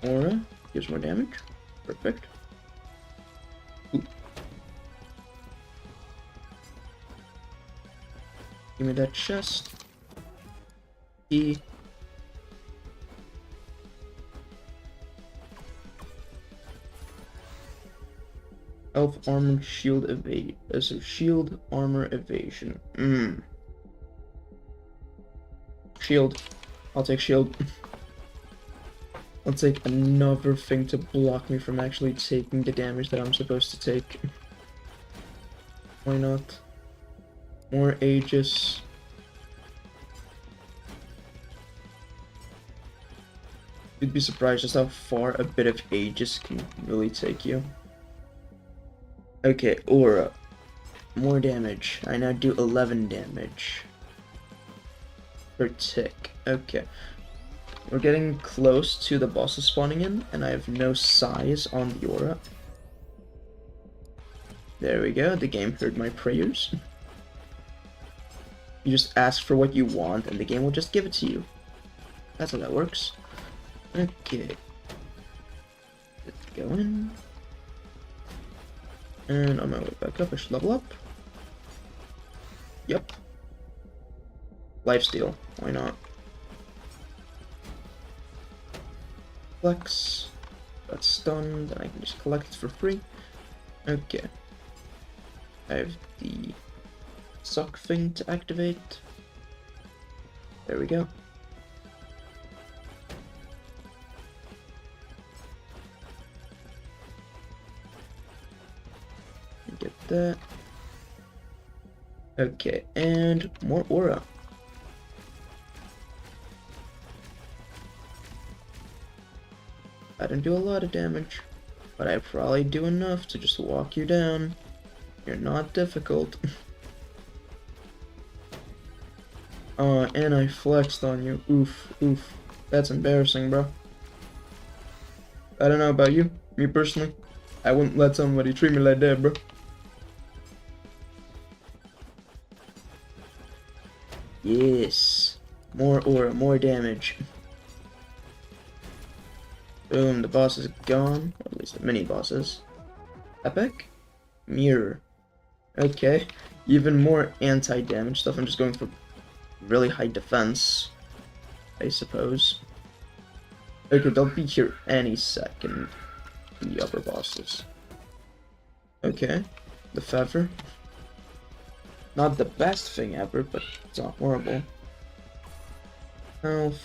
Aura gives more damage. Perfect. Ooh. Give me that chest. E. Elf armor shield evade. So shield armor evasion. Shield. I'll take shield. I'll take another thing to block me from actually taking the damage that I'm supposed to take. Why not? More Aegis. You'd be surprised just how far a bit of Aegis can really take you. Okay, aura. More damage. I now do 11 damage per tick. Okay. We're getting close to the bosses spawning in, and I have no size on the aura. There we go, the game heard my prayers. You just ask for what you want, and the game will just give it to you. That's how that works. Okay. Let's go in. And on my way back up, I should level up. Yep. Lifesteal, why not? Flex. That's stunned, and I can just collect it for free. Okay. I have the suck thing to activate. There we go. Get that. Okay, and more aura. I don't do a lot of damage, but I probably do enough to just walk you down. You're not difficult. And I flexed on you. Oof, oof. That's embarrassing, bro. I don't know about you. Me personally, I wouldn't let somebody treat me like that, bro. Yes. More aura, more damage. Boom, the boss is gone. Or at least the mini bosses. Epic? Mirror. Okay. Even more anti-damage stuff. I'm just going for really high defense, I suppose. Okay, they'll be here any second. The upper bosses. Okay. The feather. Not the best thing ever, but it's not horrible. Health.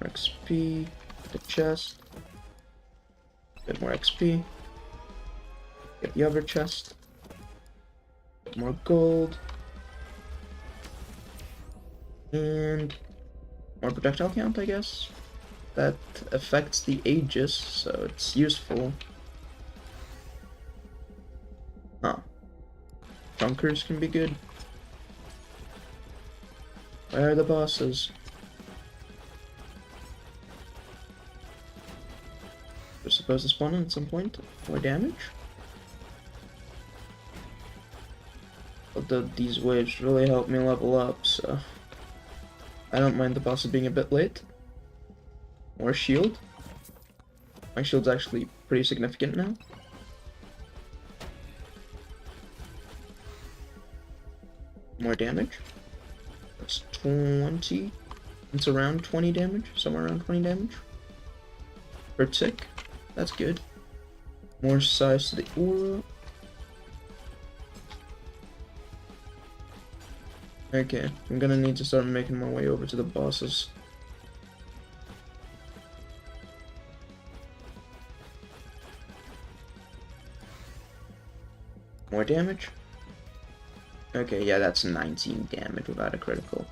XP. The chest. Bit more XP. Get the other chest. Bit more gold. And more projectile count, I guess. That affects the Aegis, so it's useful. Huh. Junkers can be good. Where are the bosses? They're supposed to spawn in at some point. More damage? Although these waves really help me level up, so I don't mind the bosses being a bit late. More shield. My shield's actually pretty significant now. More damage. That's 20. It's around 20 damage. Somewhere around 20 damage. Per tick. That's good. More size to the aura. Okay, I'm gonna need to start making my way over to the bosses. More damage? Okay, yeah, that's 19 damage without a critical.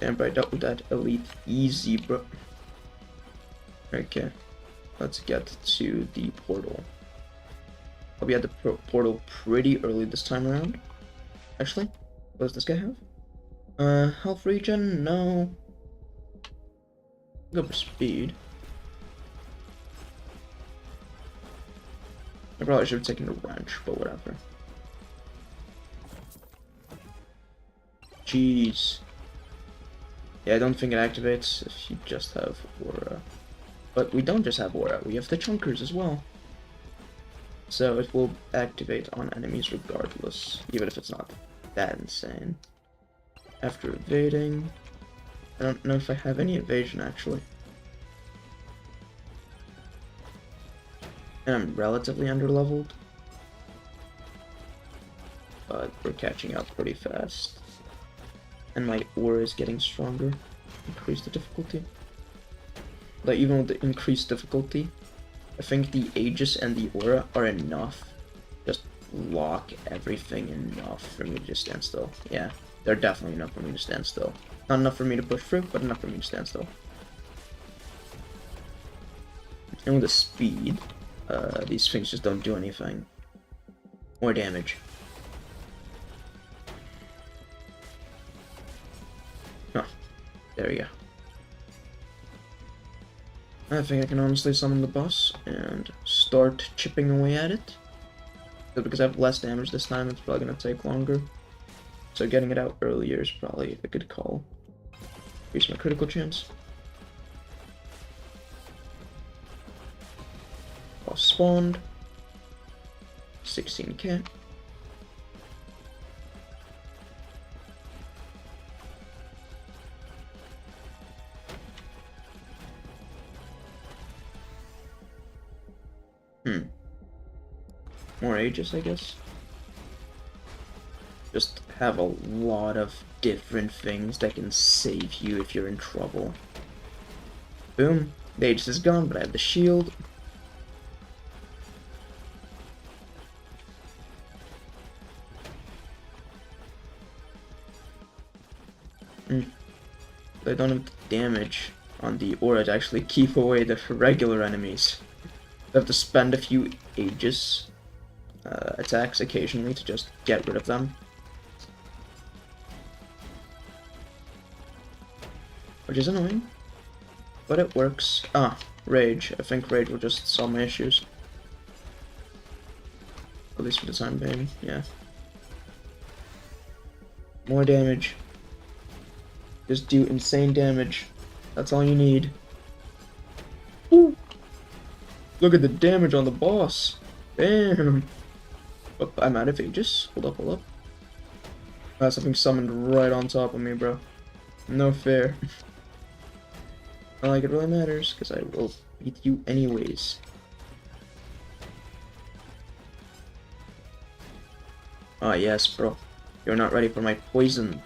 Damn, but I dealt with that elite easy, bro. Okay, let's get to the portal. I'll be at the portal pretty early this time around. Actually, what does this guy have? Health regen? No. Go for speed. I probably should have taken a wrench, but whatever. Jeez. Yeah, I don't think it activates if you just have aura. But we don't just have aura, we have the chunkers as well. So it will activate on enemies regardless, even if it's not that insane. After evading, I don't know if I have any evasion actually. And I'm relatively underleveled. But we're catching up pretty fast. And my aura is getting stronger. Increase the difficulty. But even with the increased difficulty, I think the Aegis and the aura are enough. Just lock everything enough for me to just stand still. Yeah, they're definitely enough for me to stand still. Not enough for me to push through, but enough for me to stand still. And with the speed, these things just don't do anything. More damage. Huh. There we go. I think I can honestly summon the boss and start chipping away at it. But because I have less damage this time, it's probably going to take longer. So getting it out earlier is probably a good call. Increase my critical chance. Boss spawned. 16k. More Aegis, I guess. Just have a lot of different things that can save you if you're in trouble. Boom. The Aegis is gone, but I have the shield. They don't have the damage on the aura to actually keep away the regular enemies. They have to spend a few Aegis attacks occasionally to just get rid of them. Which is annoying, but it works. Ah, Rage. I think Rage will just solve my issues. At least for the time being, yeah. More damage. Just do insane damage. That's all you need. Ooh. Look at the damage on the boss. Damn. Oh, I'm out of Aegis. Hold up, hold up. Something summoned right on top of me, bro. No fair. Not like it really matters, because I will beat you anyways. Ah, yes, bro. You're not ready for my poison.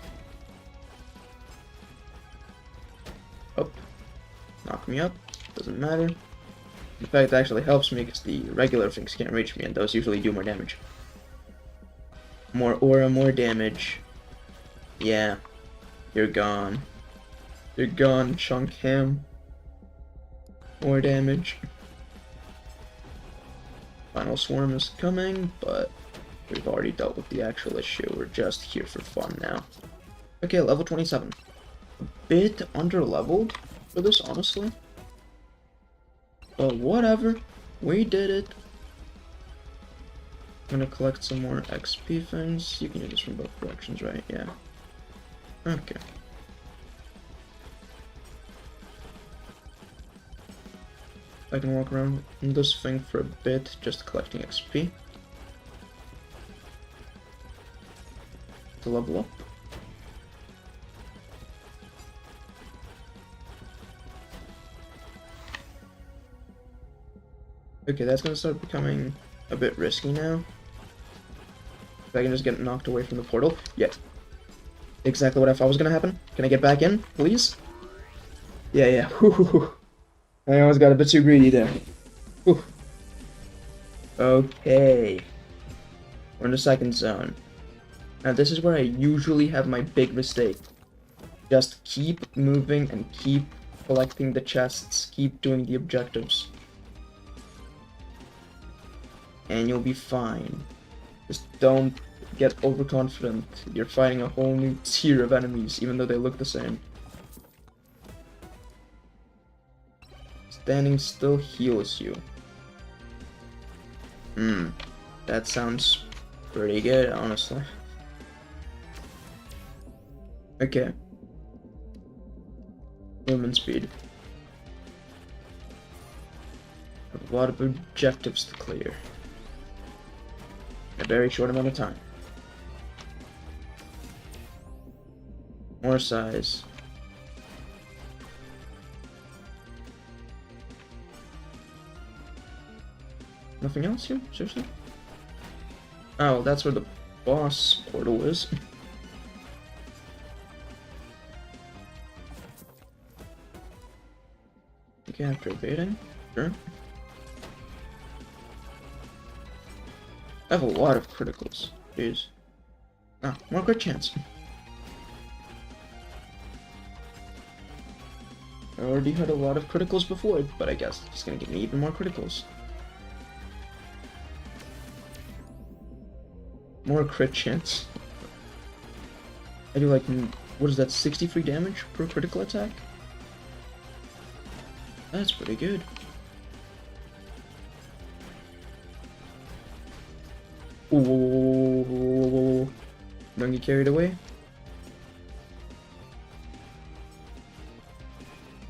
Oh. Knock me up. Doesn't matter. In fact, it actually helps me, because the regular things can't reach me, and those usually do more damage. More aura, more damage. Yeah. You're gone. You're gone, Chunk Ham. More damage. Final Swarm is coming, but we've already dealt with the actual issue. We're just here for fun now. Okay, level 27. A bit under-leveled for this, honestly. But whatever. We did it. I'm gonna collect some more XP things. You can use this from both directions, right? Yeah. Okay. I can walk around this thing for a bit, just collecting XP. To level up. Okay, that's gonna start becoming a bit risky now. If I can just get knocked away from the portal. Yeah. Exactly what I thought was gonna happen. Can I get back in, please? Yeah, yeah. Whew. I always got a bit too greedy there. Whew. Okay. We're in the second zone. Now this is where I usually have my big mistake. Just keep moving and keep collecting the chests. Keep doing the objectives. And you'll be fine. Just don't get overconfident. You're fighting a whole new tier of enemies, even though they look the same. Standing still heals you. That sounds pretty good, honestly. Okay. Movement speed. Have a lot of objectives to clear. In a very short amount of time. More size. Nothing else here? Seriously? Oh, well, that's where the boss portal is. Okay, after evading. Sure. I have a lot of criticals. Jeez. Ah, more crit chance. I already had a lot of criticals before, but I guess it's gonna give me even more criticals. More crit chance. I do like, what is that, 63 damage per critical attack? That's pretty good. Ooh, don't get carried away.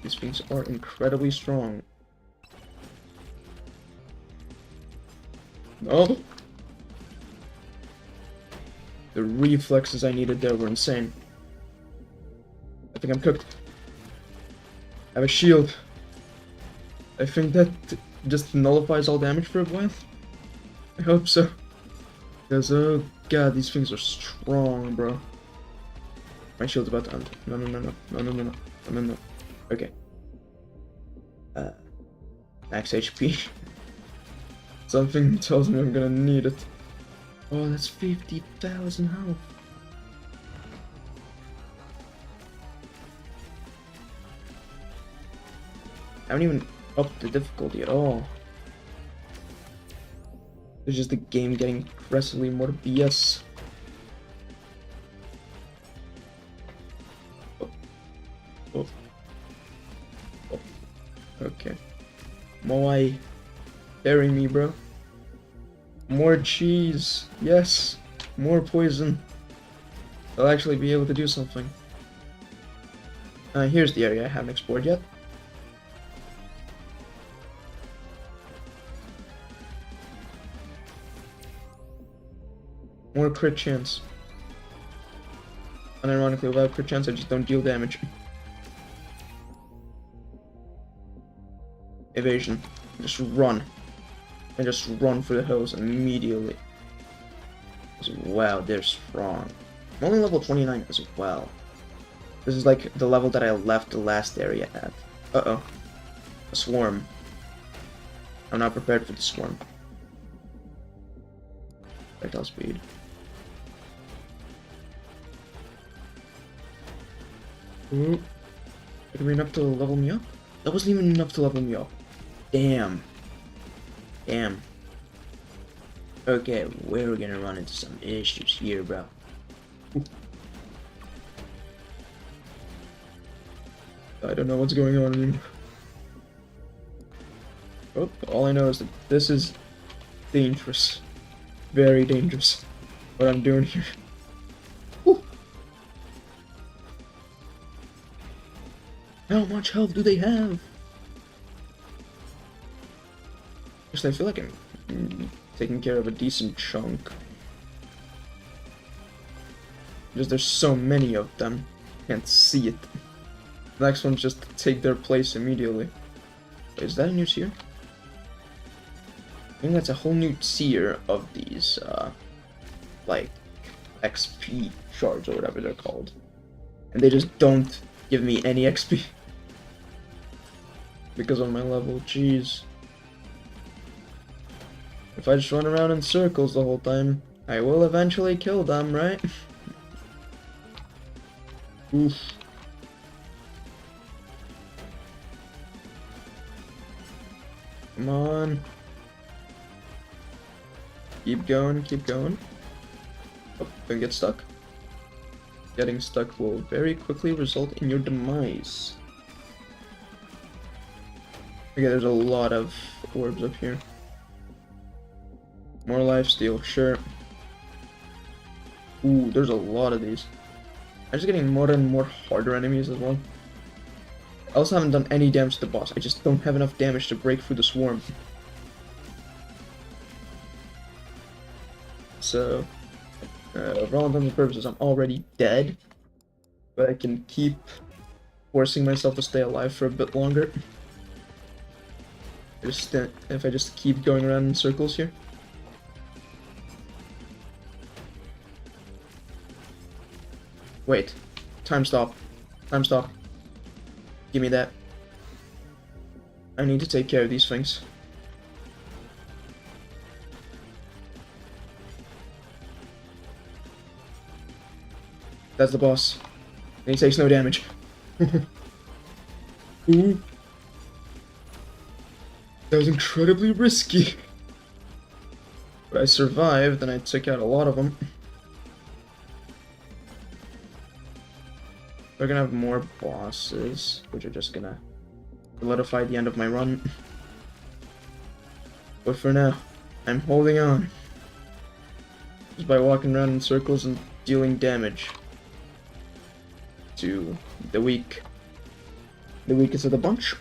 These things are incredibly strong. Oh! The reflexes I needed there were insane. I think I'm cooked. I have a shield. I think that just nullifies all damage for a while. I hope so. Because, oh god, these things are strong, bro. My shield's about to end. No, no, no, no. No, no, no, no. No, no, no. Okay. Max HP. Something tells me I'm gonna need it. Oh, that's 50,000 health. I haven't even upped the difficulty at all. It's just the game getting progressively more BS. Oh. Oh. Oh. Okay. Moai. Bury me, bro. More cheese. Yes. More poison. I'll actually be able to do something. Here's the area I haven't explored yet. More crit chance. Unironically, without crit chance, I just don't deal damage. Evasion. Just run. And just run for the hills immediately. Wow, they're strong. I'm only level 29 as well. This is like the level that I left the last area at. Uh-oh. A swarm. I'm not prepared for the swarm. Projectile speed. Ooh. Did we enough to level me up? That wasn't even enough to level me up. Damn. Damn. Okay, we're gonna run into some issues here, bro. Ooh. I don't know what's going on anymore. Oh, all I know is that this is dangerous. Very dangerous. What I'm doing here. Ooh. How much health do they have? Actually, I feel like I'm taking care of a decent chunk. Because there's so many of them. Can't see it. The next one's just take their place immediately. Wait, is that a new tier? I think that's a whole new tier of these, like, XP shards or whatever they're called. And they just don't give me any XP. Because of my level, jeez. If I just run around in circles the whole time, I will eventually kill them, right? Oof. Come on. Keep going, keep going. Oh, don't get stuck. Getting stuck will very quickly result in your demise. Okay, there's a lot of orbs up here. More lifesteal, sure. Ooh, there's a lot of these. I'm just getting more and more harder enemies as well. I also haven't done any damage to the boss. I just don't have enough damage to break through the swarm. So, for all intents and purposes, I'm already dead. But I can keep forcing myself to stay alive for a bit longer. If I just keep going around in circles here. Wait. Time stop. Time stop. Give me that. I need to take care of these things. That's the boss. And he takes no damage. Ooh. That was incredibly risky. But I survived and I took out a lot of them. We're gonna have more bosses, which are just gonna solidify the end of my run. But for now, I'm holding on. Just by walking around in circles and dealing damage to the weak. The weakest of the bunch.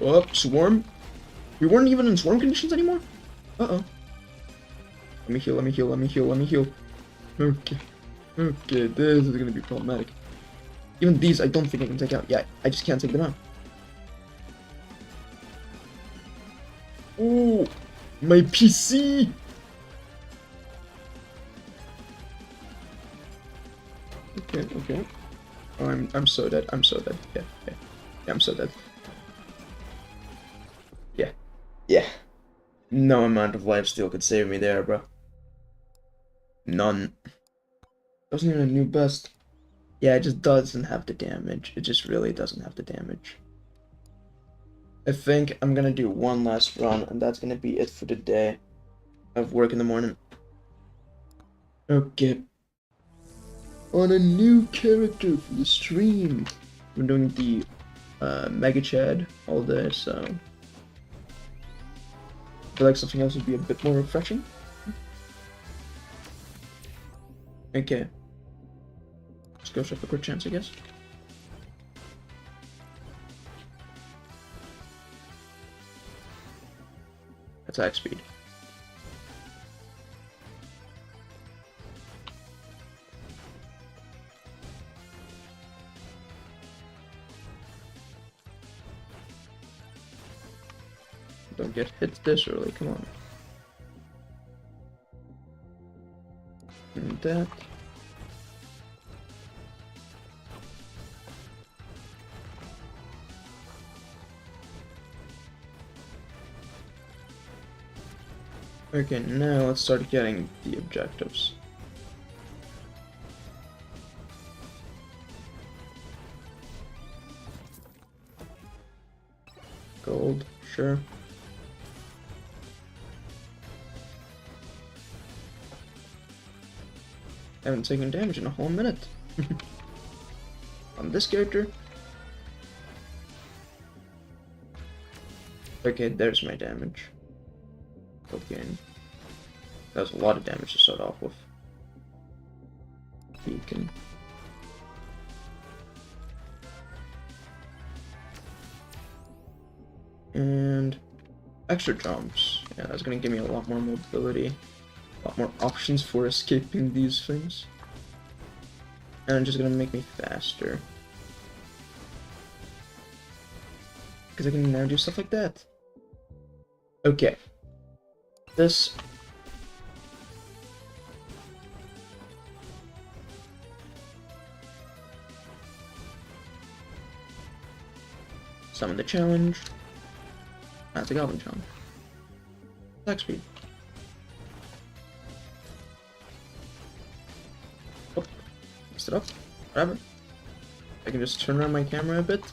Oh, swarm. We weren't even in swarm conditions anymore? Uh-oh. Let me heal, let me heal, let me heal, let me heal. Okay. Okay, this is gonna be problematic. Even these, I don't think I can take out. Yeah, I just can't take them out. Oh, my PC! Okay, okay. Oh, I'm so dead. I'm so dead. Yeah, yeah. Yeah, I'm so dead. Yeah. Yeah. No amount of lifesteal could save me there, bro. None. Wasn't even a new best. Yeah, it just doesn't have the damage. It just really doesn't have the damage. I think I'm gonna do one last run, and that's gonna be it for the day. I have work in the morning. Okay. On a new character for the stream. We're doing the Mega Chad all day, so I feel like something else would be a bit more refreshing. Okay. Let's go for a quick chance, I guess. Attack speed. Don't get hit this early, come on. And that. Okay, now let's start getting the objectives. Gold, sure. I haven't taken damage in a whole minute. On this character. Okay, there's my damage. Okay. That was a lot of damage to start off with. Beacon. And extra jumps. Yeah, that's gonna give me a lot more mobility. A lot more options for escaping these things. And it's just gonna make me faster. Because I can now do stuff like that. Okay. This... Summon the challenge. That's a goblin challenge. Attack speed. Oh, mixed it up. Whatever. I can just turn around my camera a bit,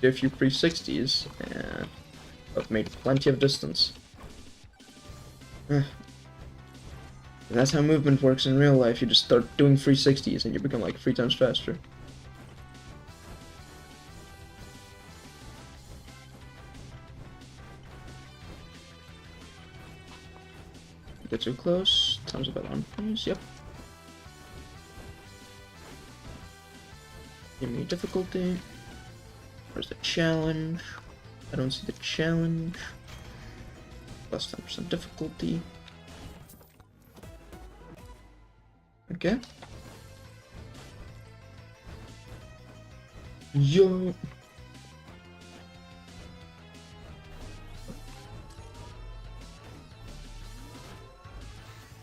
do a few 360s, and I've made plenty of distance. And that's how movement works in real life. You just start doing 360s and you become like 3 times faster. Get too close. Time's about on please. Yep. Give me difficulty. Where's the challenge? I don't see the challenge. Plus 10% difficulty. Okay. Yo.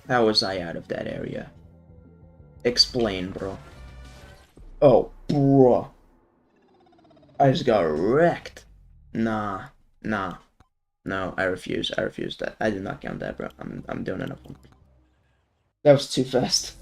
How was I out of that area? Explain, bro. Oh, bro. I just got wrecked. Nah. No, I refuse. I refuse that. I did not count that, bro. I'm doing another one. That was too fast.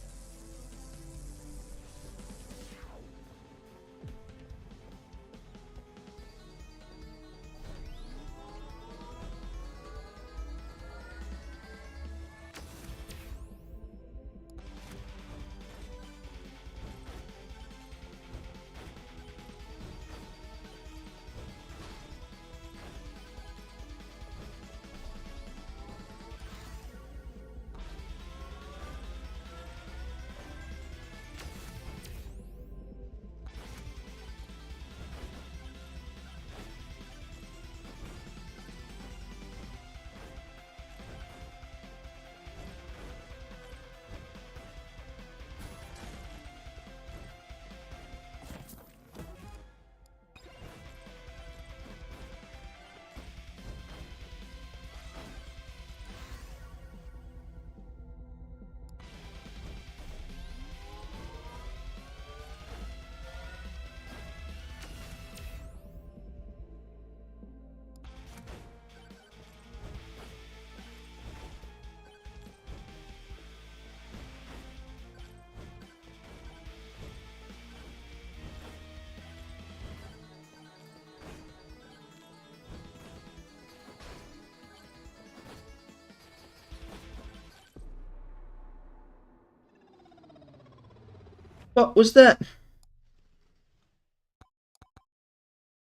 What was that?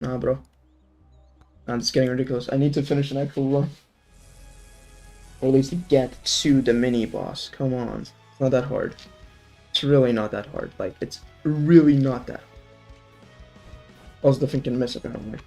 Nah, bro. Nah, it's getting ridiculous. I need to finish an actual run. Or at least get to the mini-boss. Come on. It's not that hard. It's really not that hard. Like, it's really not that hard. Also, the thing can miss apparently.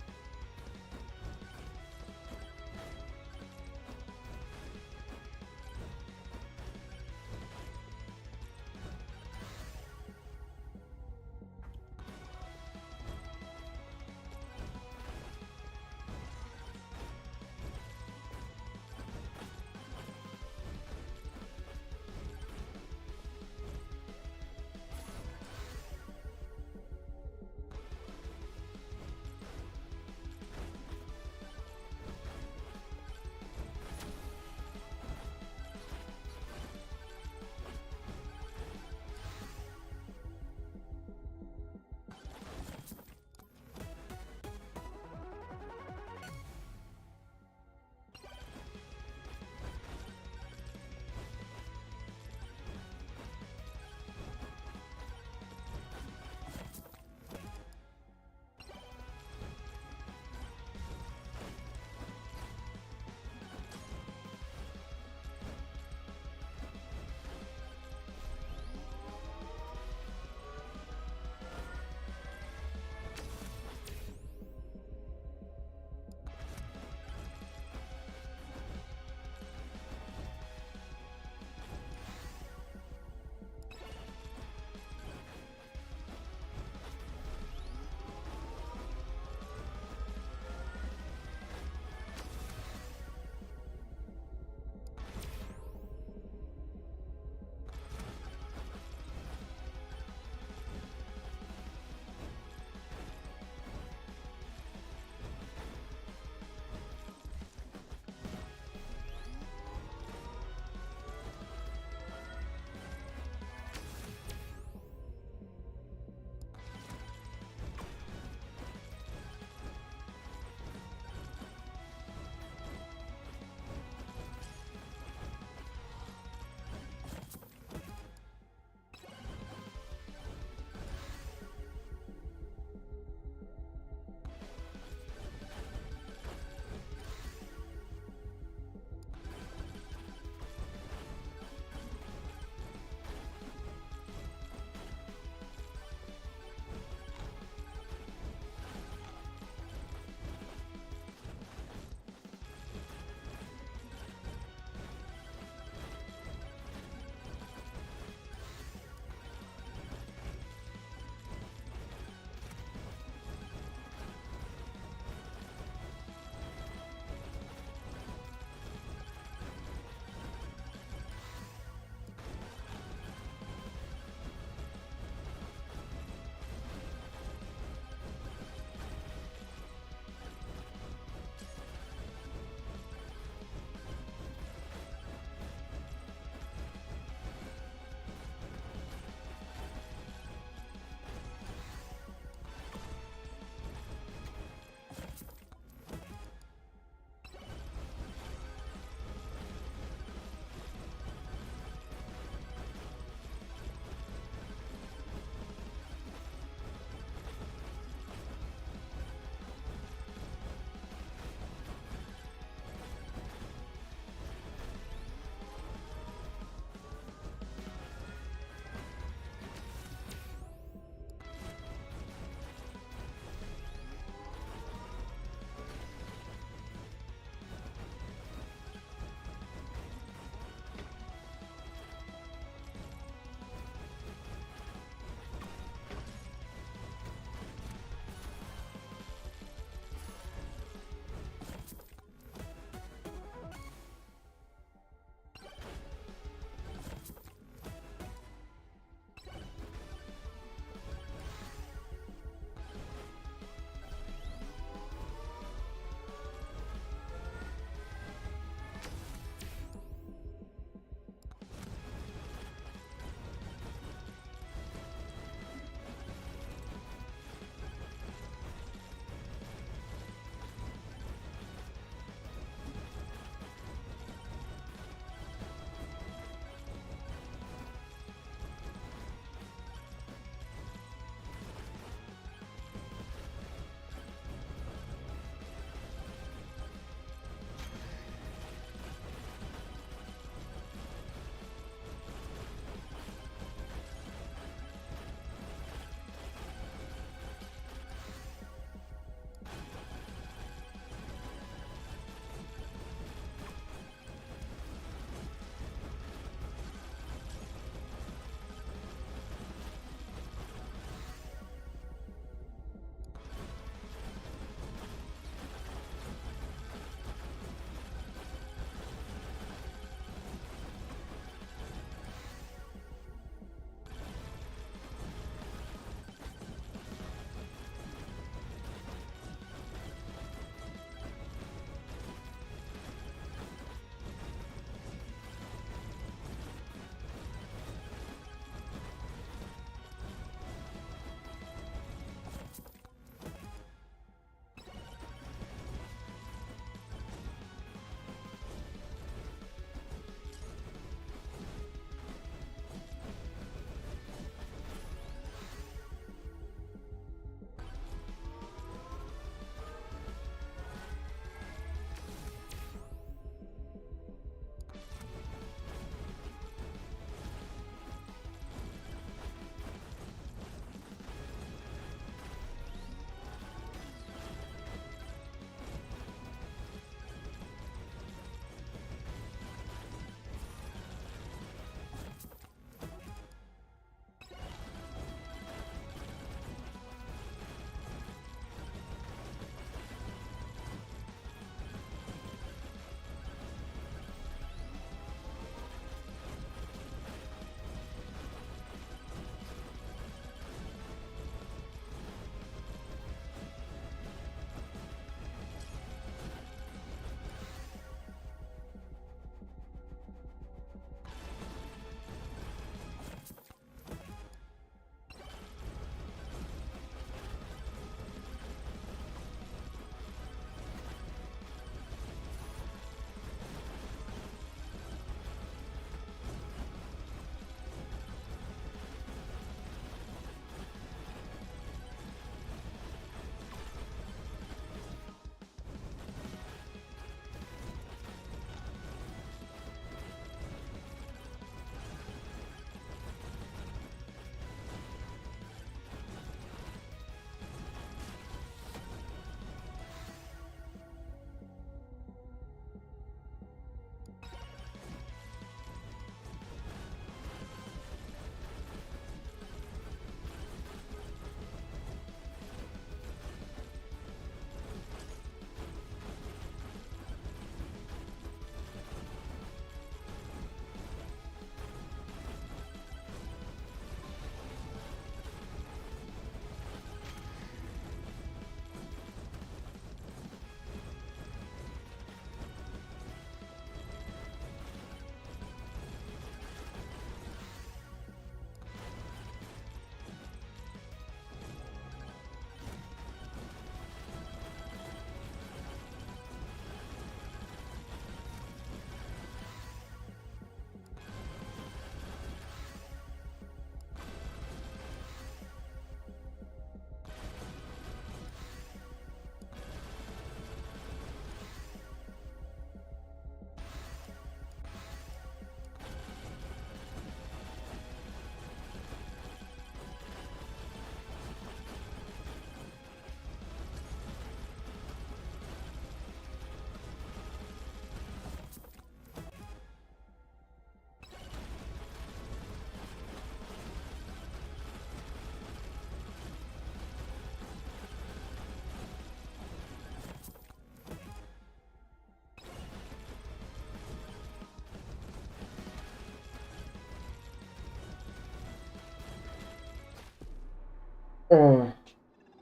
Oh,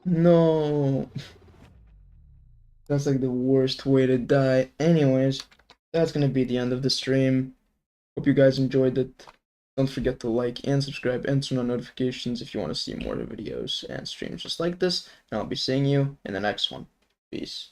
no. That's like the worst way to die. Anyways, that's gonna be the end of the stream. Hope you guys enjoyed it. Don't forget to like and subscribe and turn on notifications if you want to see more videos and streams just like this. And I'll be seeing you in the next one. Peace.